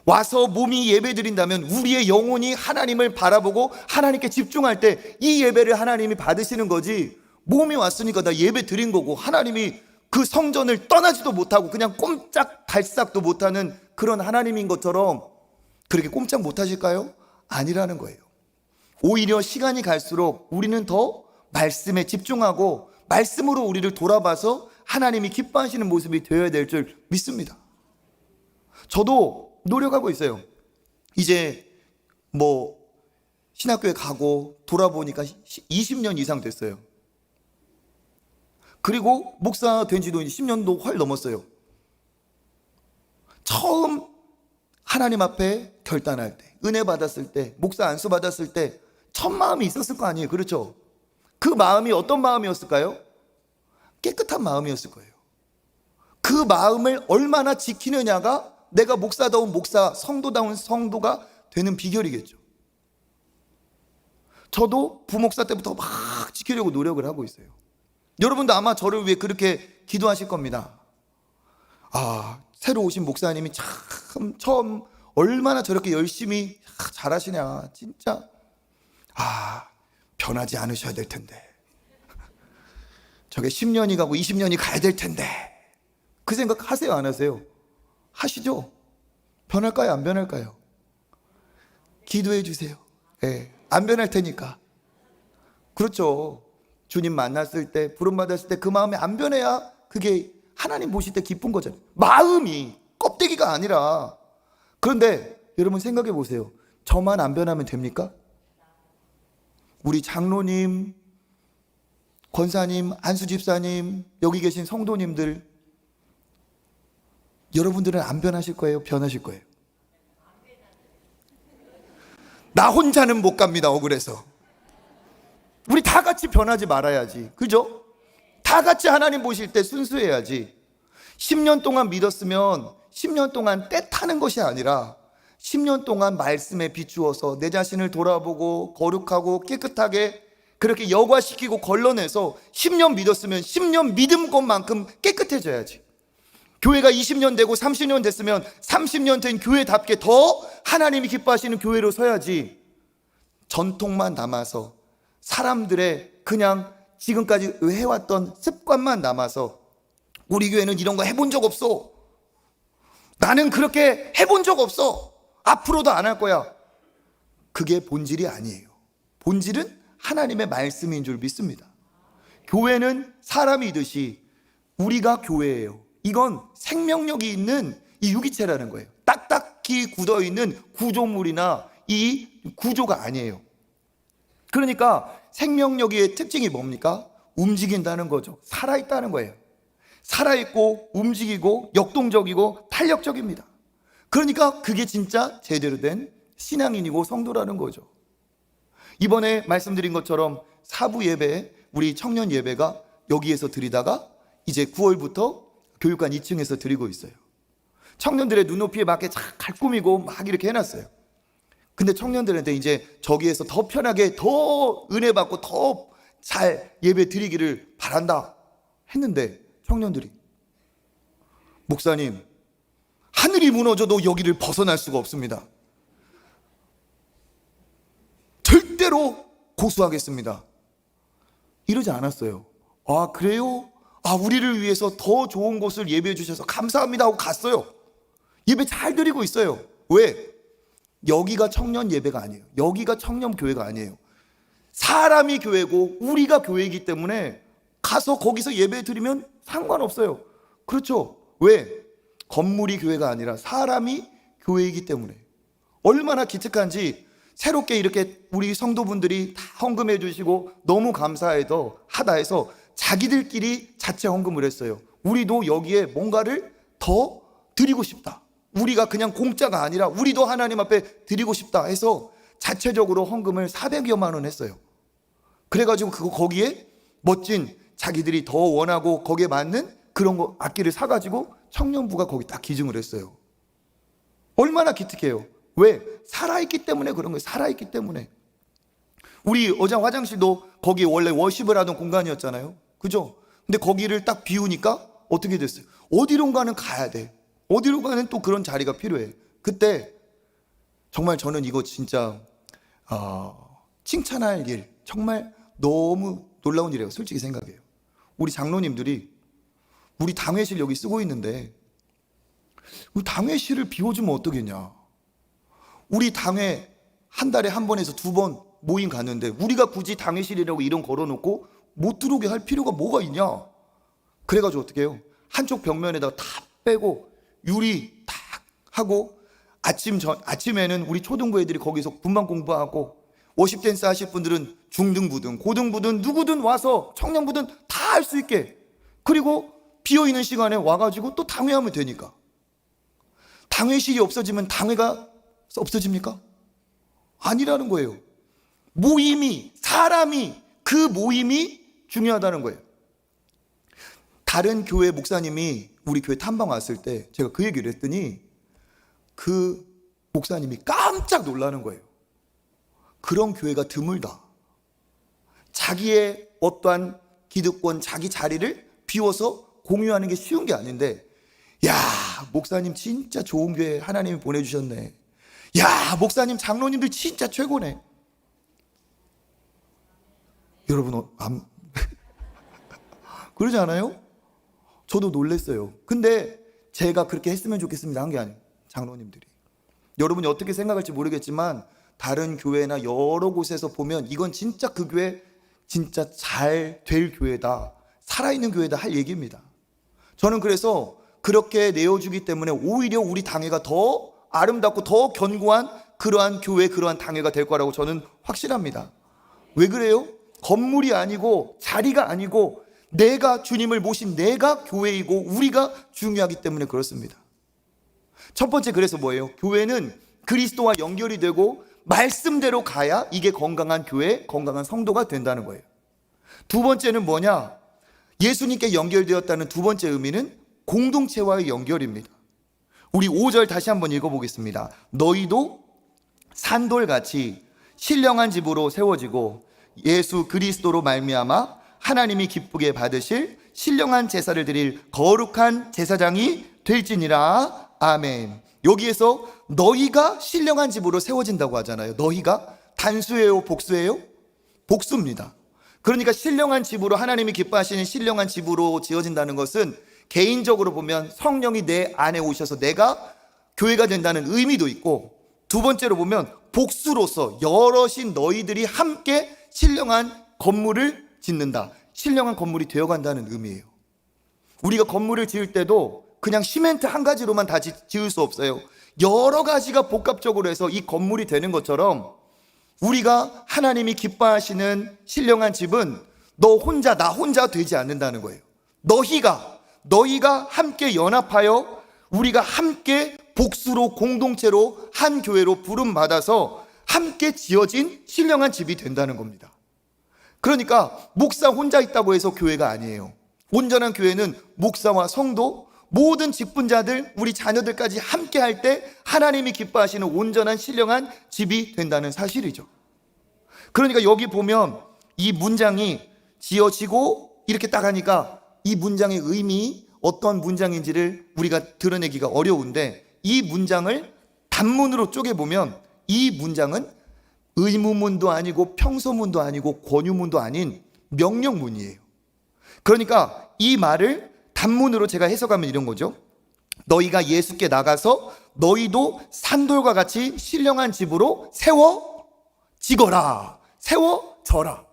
Speaker 1: 와서 몸이 예배 드린다면 우리의 영혼이 하나님을 바라보고 하나님께 집중할 때 이 예배를 하나님이 받으시는 거지, 몸이 왔으니까 나 예배 드린 거고 하나님이 그 성전을 떠나지도 못하고 그냥 꼼짝 발싹도 못하는 그런 하나님인 것처럼 그렇게 꼼짝 못하실까요? 아니라는 거예요. 오히려 시간이 갈수록 우리는 더 말씀에 집중하고 말씀으로 우리를 돌아봐서 하나님이 기뻐하시는 모습이 되어야 될 줄 믿습니다. 저도 노력하고 있어요. 이제 신학교에 가고 돌아보니까 20년 이상 됐어요. 그리고 목사 된 지도 10년도 훨 넘었어요. 처음 하나님 앞에 결단할 때, 은혜 받았을 때, 목사 안수 받았을 때 첫 마음이 있었을 거 아니에요. 그렇죠? 그 마음이 어떤 마음이었을까요? 깨끗한 마음이었을 거예요. 그 마음을 얼마나 지키느냐가 내가 목사다운 목사, 성도다운 성도가 되는 비결이겠죠. 저도 부목사 때부터 막 지키려고 노력을 하고 있어요. 여러분도 아마 저를 위해 그렇게 기도하실 겁니다. 새로 오신 목사님이 참 처음 얼마나 저렇게 열심히 잘하시냐. 진짜 변하지 않으셔야 될 텐데, 저게 10년이 가고 20년이 가야 될 텐데, 그 생각 하세요? 안 하세요? 하시죠? 변할까요? 안 변할까요? 기도해 주세요. 안 변할 테니까. 그렇죠. 주님 만났을 때, 부름받았을 때 그 마음이 안 변해야 그게 하나님 보실 때 기쁜 거잖아요. 마음이, 껍데기가 아니라. 그런데 여러분 생각해 보세요. 저만 안 변하면 됩니까? 우리 장로님, 권사님, 안수집사님, 여기 계신 성도님들, 여러분들은 안 변하실 거예요? 변하실 거예요? 나 혼자는 못 갑니다. 억울해서. 우리 다 같이 변하지 말아야지. 그죠? 다 같이 하나님 보실 때 순수해야지. 10년 동안 믿었으면 10년 동안 때 타는 것이 아니라 10년 동안 말씀에 비추어서 내 자신을 돌아보고 거룩하고 깨끗하게 그렇게 여과시키고 걸러내서 10년 믿었으면 10년 믿은 것만큼 깨끗해져야지. 교회가 20년 되고 30년 됐으면 30년 된 교회답게 더 하나님이 기뻐하시는 교회로 서야지. 전통만 남아서 사람들의 그냥 지금까지 해왔던 습관만 남아서 우리 교회는 이런 거 해본 적 없어, 나는 그렇게 해본 적 없어, 앞으로도 안 할 거야. 그게 본질이 아니에요. 본질은 하나님의 말씀인 줄 믿습니다. 교회는 사람이듯이 우리가 교회예요. 이건 생명력이 있는 이 유기체라는 거예요. 딱딱히 굳어있는 구조물이나 이 구조가 아니에요. 그러니까 생명력의 특징이 뭡니까? 움직인다는 거죠. 살아있다는 거예요. 살아있고 움직이고 역동적이고 탄력적입니다. 그러니까 그게 진짜 제대로 된 신앙인이고 성도라는 거죠. 이번에 말씀드린 것처럼 사부 예배, 우리 청년 예배가 여기에서 드리다가 이제 9월부터 교육관 2층에서 드리고 있어요. 청년들의 눈높이에 맞게 잘 꾸미고 막 이렇게 해놨어요. 근데 청년들한테 이제 저기에서 더 편하게, 더 은혜 받고 더 잘 예배 드리기를 바란다 했는데, 청년들이 목사님, 하늘이 무너져도 여기를 벗어날 수가 없습니다. 절대로 고수하겠습니다. 이러지 않았어요. 그래요? 우리를 위해서 더 좋은 곳을 예배해 주셔서 감사합니다 하고 갔어요. 예배 잘 드리고 있어요. 왜? 여기가 청년 예배가 아니에요. 여기가 청년 교회가 아니에요. 사람이 교회고 우리가 교회이기 때문에 가서 거기서 예배 드리면 상관없어요. 그렇죠? 왜? 건물이 교회가 아니라 사람이 교회이기 때문에. 얼마나 기특한지, 새롭게 이렇게 우리 성도분들이 다 헌금해 주시고 너무 감사해서 하다 해서 자기들끼리 자체 헌금을 했어요. 우리도 여기에 뭔가를 더 드리고 싶다. 우리가 그냥 공짜가 아니라 우리도 하나님 앞에 드리고 싶다 해서 자체적으로 헌금을 400여만 원 했어요. 그래가지고 거기에 멋진, 자기들이 더 원하고 거기에 맞는 그런 거 악기를 사가지고 청년부가 거기 딱 기증을 했어요. 얼마나 기특해요. 왜? 살아있기 때문에 그런 거예요. 살아있기 때문에. 우리 어장 화장실도 거기 원래 워십을 하던 공간이었잖아요. 그죠? 근데 거기를 딱 비우니까 어떻게 됐어요? 어디론가는 가야 돼. 어디론가는 또 그런 자리가 필요해. 그때 정말 저는 이거 진짜 칭찬할 일, 정말 너무 놀라운 일이에요. 솔직히 생각해요. 우리 장로님들이 우리 당회실 여기 쓰고 있는데 우리 당회실을 비워주면 어떠겠냐. 우리 당회 한 달에 한 번에서 2번 모임 갔는데 우리가 굳이 당회실이라고 이름 걸어놓고 못 들어오게 할 필요가 뭐가 있냐. 그래가지고 어떻게 해요? 한쪽 벽면에다가 다 빼고 유리 딱 하고 아침에는 우리 초등부 애들이 거기서 분만 공부하고 워십 댄스 하실 분들은 중등부든 고등부든 누구든 와서 청년부든 다 할 수 있게, 그리고 비어있는 시간에 와가지고 또 당회하면 되니까. 당회실이 없어지면 당회가 없어집니까? 아니라는 거예요. 모임이, 사람이, 그 모임이 중요하다는 거예요. 다른 교회 목사님이 우리 교회 탐방 왔을 때 제가 그 얘기를 했더니 그 목사님이 깜짝 놀라는 거예요. 그런 교회가 드물다. 자기의 어떠한 기득권, 자기 자리를 비워서 공유하는 게 쉬운 게 아닌데, 야, 목사님 진짜 좋은 교회 하나님이 보내주셨네. 야, 목사님 장로님들 진짜 최고네. 여러분 그러지 않아요? 저도 놀랐어요. 근데 제가 그렇게 했으면 좋겠습니다 한 게 아니에요. 장로님들이, 여러분이 어떻게 생각할지 모르겠지만 다른 교회나 여러 곳에서 보면 이건 진짜 그 교회 진짜 잘 될 교회다, 살아있는 교회다 할 얘기입니다. 저는 그래서 그렇게 내어주기 때문에 오히려 우리 당회가 더 아름답고 더 견고한 그러한 교회, 그러한 당회가 될 거라고 저는 확실합니다. 왜 그래요? 건물이 아니고 자리가 아니고 내가 주님을 모신 내가 교회이고 우리가 중요하기 때문에 그렇습니다. 첫 번째, 그래서 뭐예요? 교회는 그리스도와 연결이 되고 말씀대로 가야 이게 건강한 교회, 건강한 성도가 된다는 거예요. 두 번째는 뭐냐? 예수님께 연결되었다는 두 번째 의미는 공동체와의 연결입니다. 우리 5절 다시 한번 읽어보겠습니다. 너희도 산돌같이 신령한 집으로 세워지고 예수 그리스도로 말미암아 하나님이 기쁘게 받으실 신령한 제사를 드릴 거룩한 제사장이 될지니라. 아멘. 여기에서 너희가 신령한 집으로 세워진다고 하잖아요. 너희가 단수예요, 복수예요? 복수입니다. 그러니까 신령한 집으로, 하나님이 기뻐하시는 신령한 집으로 지어진다는 것은 개인적으로 보면 성령이 내 안에 오셔서 내가 교회가 된다는 의미도 있고, 두 번째로 보면 복수로서 여럿인 너희들이 함께 신령한 건물을 짓는다, 신령한 건물이 되어간다는 의미예요. 우리가 건물을 지을 때도 그냥 시멘트 한 가지로만 다 지을 수 없어요. 여러 가지가 복합적으로 해서 이 건물이 되는 것처럼 우리가 하나님이 기뻐하시는 신령한 집은 너 혼자, 나 혼자 되지 않는다는 거예요. 너희가 함께 연합하여 우리가 함께 복수로, 공동체로, 한 교회로 부름받아서 함께 지어진 신령한 집이 된다는 겁니다. 그러니까 목사 혼자 있다고 해서 교회가 아니에요. 온전한 교회는 목사와 성도, 모든 직분자들, 우리 자녀들까지 함께 할 때 하나님이 기뻐하시는 온전한 신령한 집이 된다는 사실이죠. 그러니까 여기 보면 이 문장이 지어지고 이렇게 딱 하니까 이 문장의 의미, 어떤 문장인지를 우리가 드러내기가 어려운데, 이 문장을 단문으로 쪼개보면 이 문장은 의무문도 아니고 평소문도 아니고 권유문도 아닌 명령문이에요. 그러니까 이 말을 단문으로 제가 해석하면 이런 거죠. 너희가 예수께 나가서 너희도 산돌과 같이 신령한 집으로 세워지거라. 세워져라.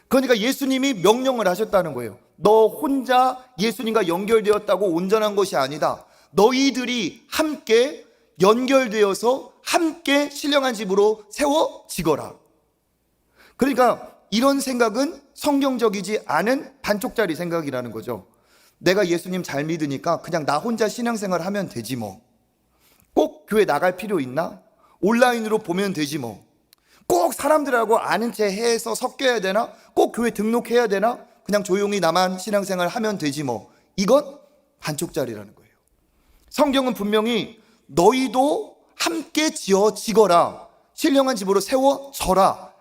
Speaker 1: 그러니까 예수님이 명령을 하셨다는 거예요. 너 혼자 예수님과 연결되었다고 온전한 것이 아니다. 너희들이 함께 연결되어서 함께 신령한 집으로 세워지거라. 그러니까 이런 생각은 성경적이지 않은 반쪽짜리 생각이라는 거죠. 내가 예수님 잘 믿으니까 그냥 나 혼자 신앙생활 하면 되지 뭐. 꼭 교회 나갈 필요 있나? 온라인으로 보면 되지 뭐. 꼭 사람들하고 아는 채 해서 섞여야 되나? 꼭 교회 등록해야 되나? 그냥 조용히 나만 신앙생활 하면 되지 뭐. 이건 반쪽짜리라는 거예요. 성경은 분명히 너희도 함께 지어지거라, 신령한 집으로 세워져라,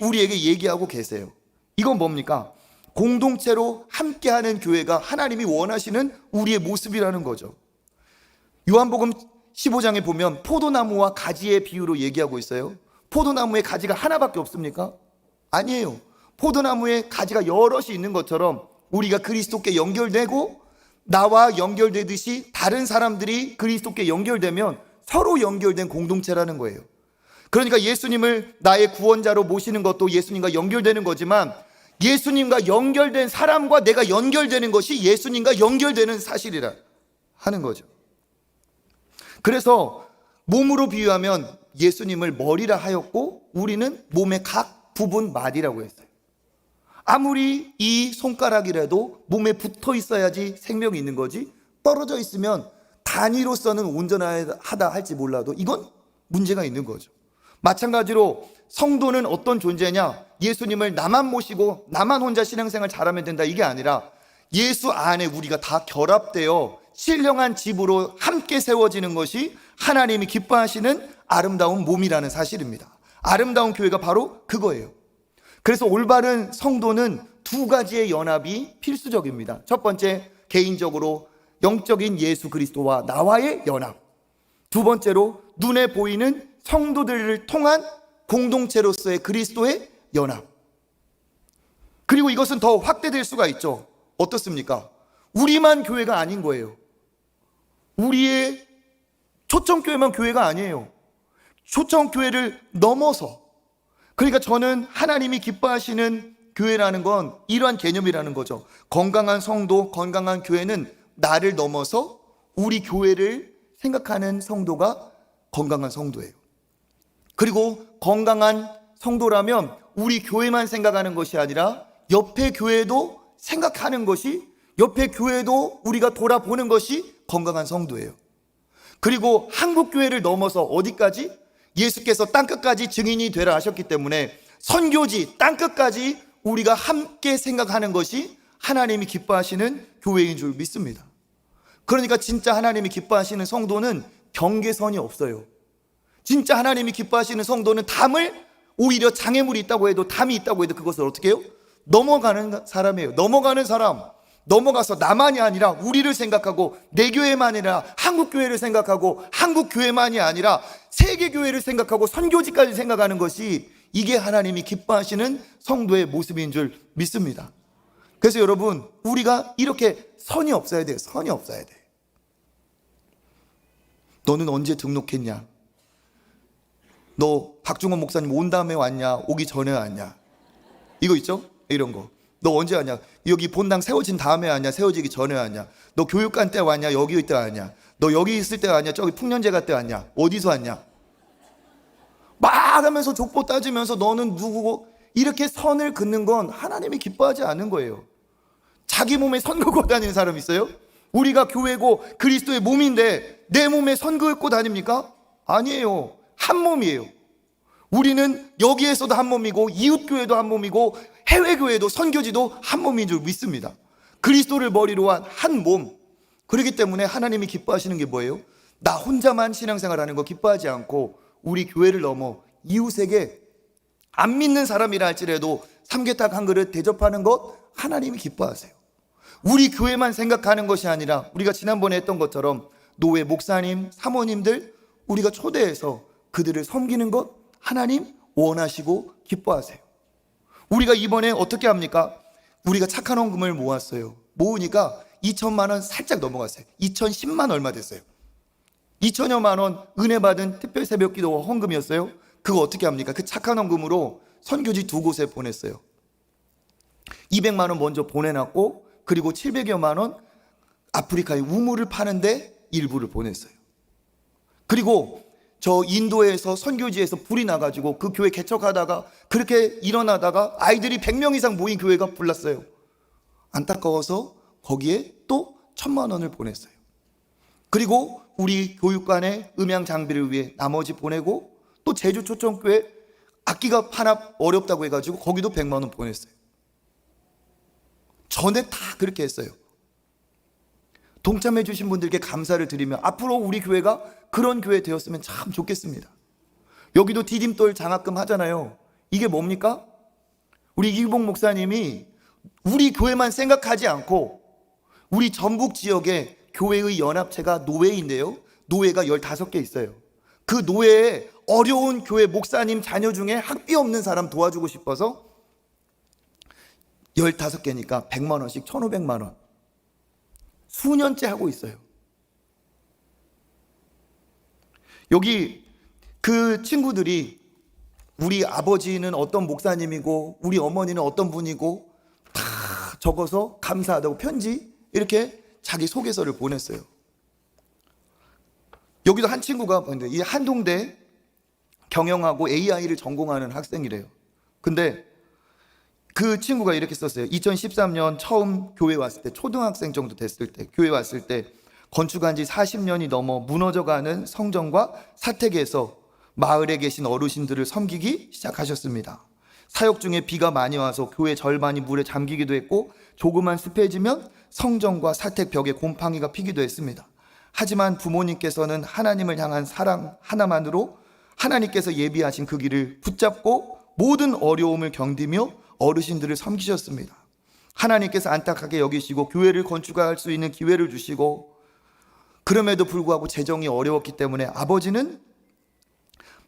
Speaker 1: 우리에게 얘기하고 계세요. 이건 뭡니까? 공동체로 함께하는 교회가 하나님이 원하시는 우리의 모습이라는 거죠. 요한복음 15장에 보면 포도나무와 가지의 비유로 얘기하고 있어요. 포도나무에 가지가 하나밖에 없습니까? 아니에요. 포도나무에 가지가 여럿이 있는 것처럼 우리가 그리스도께 연결되고 나와 연결되듯이 다른 사람들이 그리스도께 연결되면 서로 연결된 공동체라는 거예요. 그러니까 예수님을 나의 구원자로 모시는 것도 예수님과 연결되는 거지만, 예수님과 연결된 사람과 내가 연결되는 것이 예수님과 연결되는 사실이라 하는 거죠. 그래서 몸으로 비유하면 예수님을 머리라 하였고 우리는 몸의 각 부분 마디라고 했어요. 아무리 이 손가락이라도 몸에 붙어 있어야지 생명이 있는 거지, 떨어져 있으면 단위로서는 온전하다 할지 몰라도 이건 문제가 있는 거죠. 마찬가지로 성도는 어떤 존재냐? 예수님을 나만 모시고 나만 혼자 신앙생활 잘하면 된다, 이게 아니라 예수 안에 우리가 다 결합되어 신령한 집으로 함께 세워지는 것이 하나님이 기뻐하시는 아름다운 몸이라는 사실입니다. 아름다운 교회가 바로 그거예요. 그래서 올바른 성도는 두 가지의 연합이 필수적입니다. 첫 번째, 개인적으로 영적인 예수 그리스도와 나와의 연합. 두 번째로 눈에 보이는 성도들을 통한 공동체로서의 그리스도의 연합. 그리고 이것은 더 확대될 수가 있죠. 어떻습니까? 우리만 교회가 아닌 거예요. 우리의 초청교회만 교회가 아니에요. 초청교회를 넘어서, 그러니까 저는 하나님이 기뻐하시는 교회라는 건 이러한 개념이라는 거죠. 건강한 성도, 건강한 교회는 나를 넘어서 우리 교회를 생각하는 성도가 건강한 성도예요. 그리고 건강한 성도라면 우리 교회만 생각하는 것이 아니라 옆에 교회도 생각하는 것이, 옆에 교회도 우리가 돌아보는 것이 건강한 성도예요. 그리고 한국 교회를 넘어서 어디까지? 예수께서 땅끝까지 증인이 되라 하셨기 때문에 선교지 땅끝까지 우리가 함께 생각하는 것이 하나님이 기뻐하시는 교회인 줄 믿습니다. 그러니까 진짜 하나님이 기뻐하시는 성도는 경계선이 없어요. 진짜 하나님이 기뻐하시는 성도는 담을, 오히려 장애물이 있다고 해도, 담이 있다고 해도 그것을 어떻게 해요? 넘어가는 사람이에요. 넘어가는 사람. 넘어가서 나만이 아니라 우리를 생각하고, 내 교회만이 아니라 한국 교회를 생각하고, 한국 교회만이 아니라 세계 교회를 생각하고 선교지까지 생각하는 것이, 이게 하나님이 기뻐하시는 성도의 모습인 줄 믿습니다. 그래서 여러분, 우리가 이렇게 선이 없어야 돼요. 선이 없어야 돼. 너는 언제 등록했냐? 너 박중원 목사님 온 다음에 왔냐? 오기 전에 왔냐? 이거 있죠? 이런 거. 너 언제 왔냐? 여기 본당 세워진 다음에 왔냐? 세워지기 전에 왔냐? 너 교육관 때 왔냐? 여기 있을 때 왔냐? 너 여기 있을 때 왔냐? 저기 풍년제가 때 왔냐? 어디서 왔냐? 막 하면서 족보 따지면서 너는 누구고, 이렇게 선을 긋는 건 하나님이 기뻐하지 않은 거예요. 자기 몸에 선 긋고 다니는 사람 있어요? 우리가 교회고 그리스도의 몸인데 내 몸에 선 긋고 다닙니까? 아니에요. 한 몸이에요. 우리는 여기에서도 한 몸이고 이웃교회도 한 몸이고 해외교회도 선교지도 한 몸인 줄 믿습니다. 그리스도를 머리로 한 한 몸. 그렇기 때문에 하나님이 기뻐하시는 게 뭐예요? 나 혼자만 신앙생활하는 거 기뻐하지 않고 우리 교회를 넘어 이웃에게 안 믿는 사람이라 할지라도 삼계탕 한 그릇 대접하는 것 하나님이 기뻐하세요. 우리 교회만 생각하는 것이 아니라 우리가 지난번에 했던 것처럼 노회 목사님, 사모님들 우리가 초대해서 그들을 섬기는 것 하나님 원하시고 기뻐하세요. 우리가 이번에 어떻게 합니까? 우리가 착한 헌금을 모았어요. 모으니까 2천만 원 살짝 넘어갔어요. 2010만 얼마 됐어요. 2천여만 원 은혜 받은 특별 새벽기도 헌금이었어요. 그거 어떻게 합니까? 그 착한 헌금으로 선교지 2곳에 보냈어요. 200만 원 먼저 보내놨고, 그리고 700여만 원 아프리카에 우물을 파는데 일부를 보냈어요. 그리고 저 인도에서 선교지에서 불이 나가지고 그 교회 개척하다가 그렇게 일어나다가 아이들이 100명 이상 모인 교회가 불났어요. 안타까워서 거기에 또 1,000만 원을 보냈어요. 그리고 우리 교육관의 음향 장비를 위해 나머지 보내고, 또 제주 초청교회 악기가 하나 어렵다고 해가지고 거기도 100만 원 보냈어요. 전에 다 그렇게 했어요. 동참해 주신 분들께 감사를 드리며 앞으로 우리 교회가 그런 교회 되었으면 참 좋겠습니다. 여기도 디딤돌 장학금 하잖아요. 이게 뭡니까? 우리 이규봉 목사님이 우리 교회만 생각하지 않고 우리 전북 지역에 교회의 연합체가 노회인데요, 노회가 15개 있어요. 그 노회에 어려운 교회 목사님 자녀 중에 학비 없는 사람 도와주고 싶어서 15개니까 100만 원씩 1,500만 원 수년째 하고 있어요. 여기 그 친구들이 우리 아버지는 어떤 목사님이고 우리 어머니는 어떤 분이고 다 적어서 감사하다고 편지 이렇게 자기 소개서를 보냈어요. 여기도 한 친구가 보는데 이 한동대 경영하고 AI를 전공하는 학생이래요. 근데 그 친구가 이렇게 썼어요. 2013년 처음 교회 왔을 때, 초등학생 정도 됐을 때 교회 왔을 때 건축한 지 40년이 넘어 무너져가는 성전과 사택에서 마을에 계신 어르신들을 섬기기 시작하셨습니다. 사역 중에 비가 많이 와서 교회 절반이 물에 잠기기도 했고, 조금만 습해지면 성전과 사택 벽에 곰팡이가 피기도 했습니다. 하지만 부모님께서는 하나님을 향한 사랑 하나만으로 하나님께서 예비하신 그 길을 붙잡고 모든 어려움을 견디며 어르신들을 섬기셨습니다. 하나님께서 안타깝게 여기시고 교회를 건축할 수 있는 기회를 주시고, 그럼에도 불구하고 재정이 어려웠기 때문에 아버지는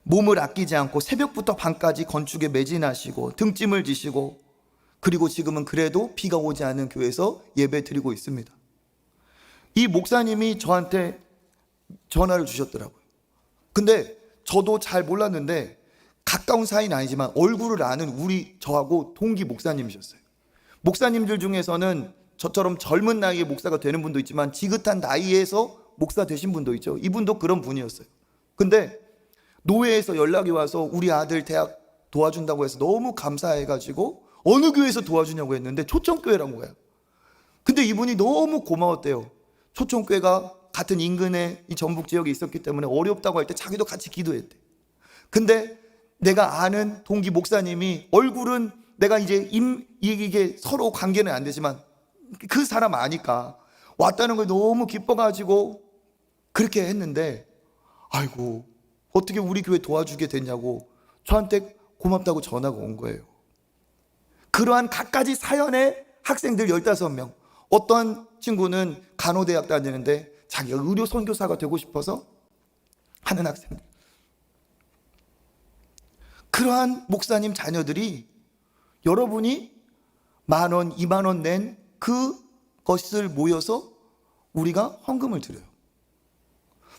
Speaker 1: 몸을 아끼지 않고 새벽부터 밤까지 건축에 매진하시고 등짐을 지시고, 그리고 지금은 그래도 비가 오지 않는 교회에서 예배 드리고 있습니다. 이 목사님이 저한테 전화를 주셨더라고요. 근데 저도 잘 몰랐는데 가까운 사이는 아니지만 얼굴을 아는 저하고 동기 목사님이셨어요. 목사님들 중에서는 저처럼 젊은 나이에 목사가 되는 분도 있지만 지긋한 나이에서 목사 되신 분도 있죠. 이분도 그런 분이었어요. 근데 노회에서 연락이 와서 우리 아들 대학 도와준다고 해서 너무 감사해가지고 어느 교회에서 도와주냐고 했는데 초청교회란 거예요. 근데 이분이 너무 고마웠대요. 초청교회가 같은 인근에 이 전북 지역에 있었기 때문에 어렵다고 할 때 자기도 같이 기도했대. 근데 내가 아는 동기 목사님이 얼굴은 내가 이제 이게 서로 관계는 안 되지만 그 사람 아니까 왔다는 걸 너무 기뻐가지고 그렇게 했는데, 아이고 어떻게 우리 교회 도와주게 됐냐고 저한테 고맙다고 전화가 온 거예요. 그러한 갖가지 사연의 학생들 15명, 어떤 친구는 간호대학 다니는데 자기가 의료 선교사가 되고 싶어서 하는 학생들, 그러한 목사님 자녀들이 여러분이 10,000원, 20,000원 낸 그것을 모여서 우리가 헌금을 드려요.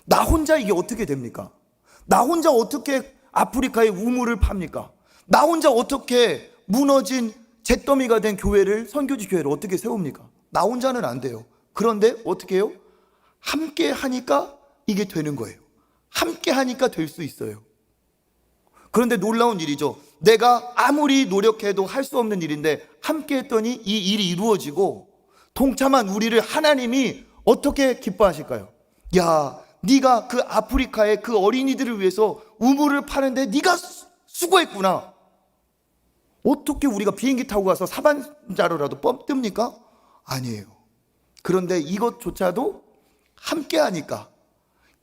Speaker 1: 나 혼자 이게 어떻게 됩니까? 나 혼자 어떻게 아프리카의 우물을 팝니까? 나 혼자 어떻게 무너진 잿더미가 된 교회를, 선교지 교회를 어떻게 세웁니까? 나 혼자는 안 돼요. 그런데 어떻게 해요? 함께 하니까 이게 되는 거예요. 함께 하니까 될 수 있어요. 그런데 놀라운 일이죠. 내가 아무리 노력해도 할 수 없는 일인데 함께 했더니 이 일이 이루어지고, 동참한 우리를 하나님이 어떻게 기뻐하실까요? 야, 네가 그 아프리카의 그 어린이들을 위해서 우물을 파는데 네가 수고했구나. 어떻게 우리가 비행기 타고 가서 사반자로라도 뜹니까? 아니에요. 그런데 이것조차도 함께 하니까,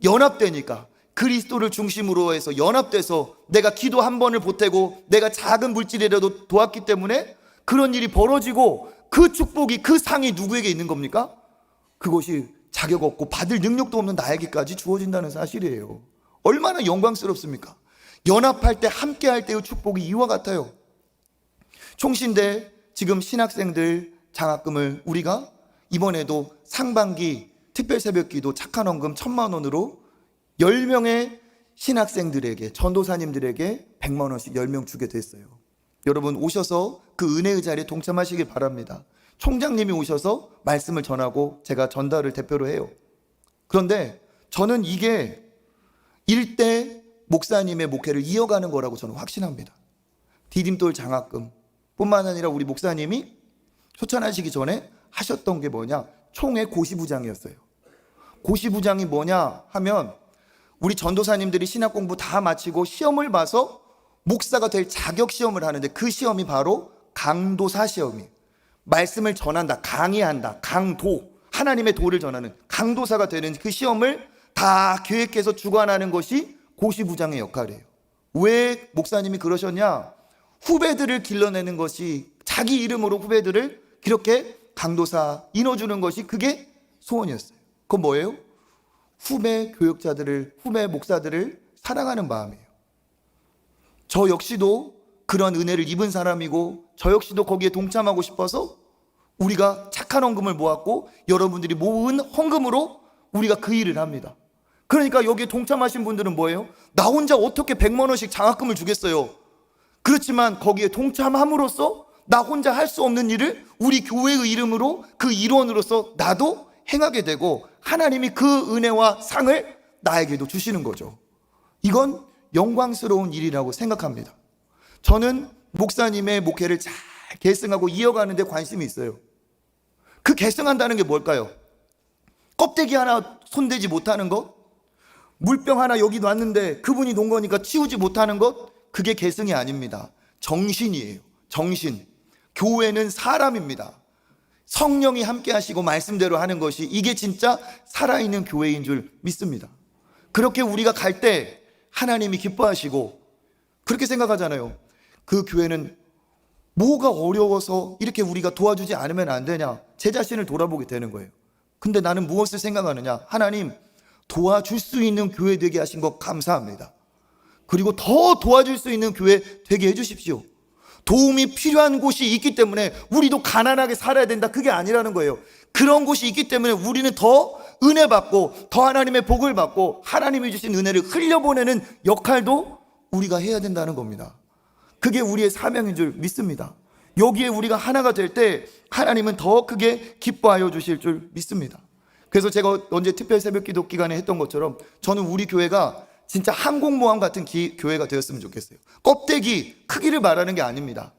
Speaker 1: 연합되니까, 그리스도를 중심으로 해서 연합돼서 내가 기도 한 번을 보태고 내가 작은 물질이라도 도왔기 때문에 그런 일이 벌어지고, 그 축복이, 그 상이 누구에게 있는 겁니까? 그것이 자격 없고 받을 능력도 없는 나에게까지 주어진다는 사실이에요. 얼마나 영광스럽습니까? 연합할 때, 함께 할 때의 축복이 이와 같아요. 총신대 지금 신학생들 장학금을 우리가 이번에도 상반기 특별 새벽기도 착한 헌금 1,000만 원으로 10명의 신학생들에게, 전도사님들에게 100만 원씩 10명 주게 됐어요. 여러분 오셔서 그 은혜의 자리에 동참하시길 바랍니다. 총장님이 오셔서 말씀을 전하고 제가 전달을 대표로 해요. 그런데 저는 이게 일대 목사님의 목회를 이어가는 거라고 저는 확신합니다. 디딤돌 장학금 뿐만 아니라 우리 목사님이 초청하시기 전에 하셨던 게 뭐냐? 총회 고시부장이었어요. 고시부장이 뭐냐 하면 우리 전도사님들이 신학 공부 다 마치고 시험을 봐서 목사가 될 자격 시험을 하는데 그 시험이 바로 강도사 시험이에요. 말씀을 전한다, 강의한다, 강도, 하나님의 도를 전하는 강도사가 되는 그 시험을 다 계획해서 주관하는 것이 고시부장의 역할이에요. 왜 목사님이 그러셨냐? 후배들을 길러내는 것이, 자기 이름으로 후배들을 이렇게 강도사 인어주는 것이 그게 소원이었어요. 그건 뭐예요? 후배 교육자들을, 후배 목사들을 사랑하는 마음이에요. 저 역시도 그런 은혜를 입은 사람이고 저 역시도 거기에 동참하고 싶어서 우리가 착한 헌금을 모았고 여러분들이 모은 헌금으로 우리가 그 일을 합니다. 그러니까 여기에 동참하신 분들은 뭐예요? 나 혼자 어떻게 100만 원씩 장학금을 주겠어요? 그렇지만 거기에 동참함으로써 나 혼자 할 수 없는 일을 우리 교회의 이름으로 그 일원으로서 나도 행하게 되고 하나님이 그 은혜와 상을 나에게도 주시는 거죠. 이건 영광스러운 일이라고 생각합니다. 저는 목사님의 목회를 잘 계승하고 이어가는 데 관심이 있어요. 그 계승한다는 게 뭘까요? 껍데기 하나 손대지 못하는 것? 물병 하나 여기 놨는데 그분이 놓은 거니까 치우지 못하는 것? 그게 계승이 아닙니다. 정신이에요. 정신. 교회는 사람입니다. 성령이 함께 하시고 말씀대로 하는 것이, 이게 진짜 살아있는 교회인 줄 믿습니다. 그렇게 우리가 갈 때 하나님이 기뻐하시고, 그렇게 생각하잖아요. 그 교회는 뭐가 어려워서 이렇게 우리가 도와주지 않으면 안 되냐, 제 자신을 돌아보게 되는 거예요. 근데 나는 무엇을 생각하느냐? 하나님 도와줄 수 있는 교회 되게 하신 것 감사합니다. 그리고 더 도와줄 수 있는 교회 되게 해주십시오. 도움이 필요한 곳이 있기 때문에 우리도 가난하게 살아야 된다, 그게 아니라는 거예요. 그런 곳이 있기 때문에 우리는 더 은혜 받고 더 하나님의 복을 받고 하나님이 주신 은혜를 흘려보내는 역할도 우리가 해야 된다는 겁니다. 그게 우리의 사명인 줄 믿습니다. 여기에 우리가 하나가 될 때 하나님은 더 크게 기뻐하여 주실 줄 믿습니다. 그래서 제가 언제 특별 새벽 기도 기간에 했던 것처럼 저는 우리 교회가 진짜 항공모함 같은 교회가 되었으면 좋겠어요. 껍데기 크기를 말하는 게 아닙니다.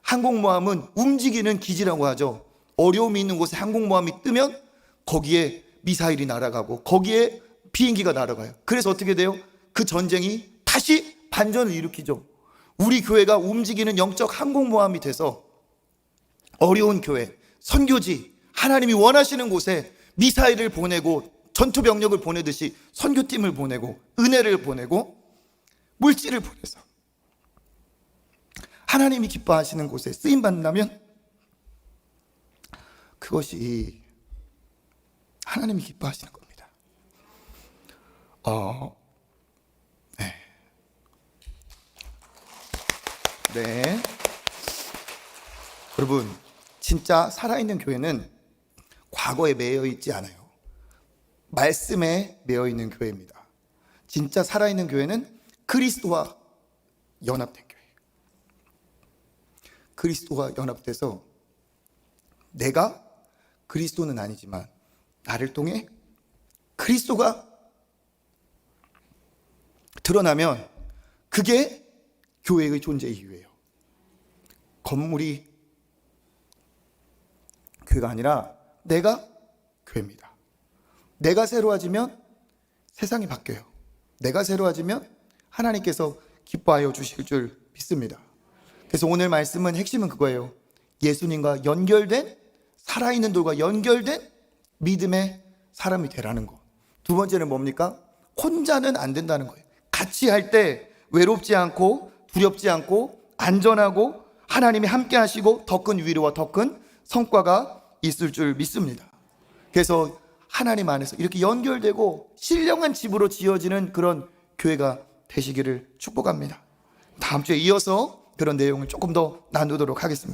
Speaker 1: 항공모함은 움직이는 기지라고 하죠. 어려움이 있는 곳에 항공모함이 뜨면 거기에 미사일이 날아가고 거기에 비행기가 날아가요. 그래서 어떻게 돼요? 그 전쟁이 다시 반전을 일으키죠. 우리 교회가 움직이는 영적 항공모함이 돼서 어려운 교회, 선교지, 하나님이 원하시는 곳에 미사일을 보내고 전투병력을 보내듯이 선교팀을 보내고 은혜를 보내고 물질을 보내서 하나님이 기뻐하시는 곳에 쓰임받는다면 그것이 하나님이 기뻐하시는 겁니다. 네. 여러분, 진짜 살아있는 교회는 과거에 매여 있지 않아요. 말씀에 매여 있는 교회입니다. 진짜 살아있는 교회는 그리스도와 연합된 교회. 그리스도와 연합돼서 내가 그리스도는 아니지만 나를 통해 그리스도가 드러나면 그게 교회의 존재 이유예요. 건물이 교회가 아니라 내가 교회입니다. 내가 새로워지면 세상이 바뀌어요. 내가 새로워지면 하나님께서 기뻐하여 주실 줄 믿습니다. 그래서 오늘 말씀은 핵심은 그거예요. 예수님과 연결된, 살아있는 돌과 연결된 믿음의 사람이 되라는 거. 두 번째는 뭡니까? 혼자는 안 된다는 거예요. 같이 할 때 외롭지 않고 두렵지 않고 안전하고 하나님이 함께 하시고 더 큰 위로와 더 큰 성과가 있을 줄 믿습니다. 그래서 하나님 안에서 이렇게 연결되고 신령한 집으로 지어지는 그런 교회가 되시기를 축복합니다. 다음 주에 이어서 그런 내용을 조금 더 나누도록 하겠습니다.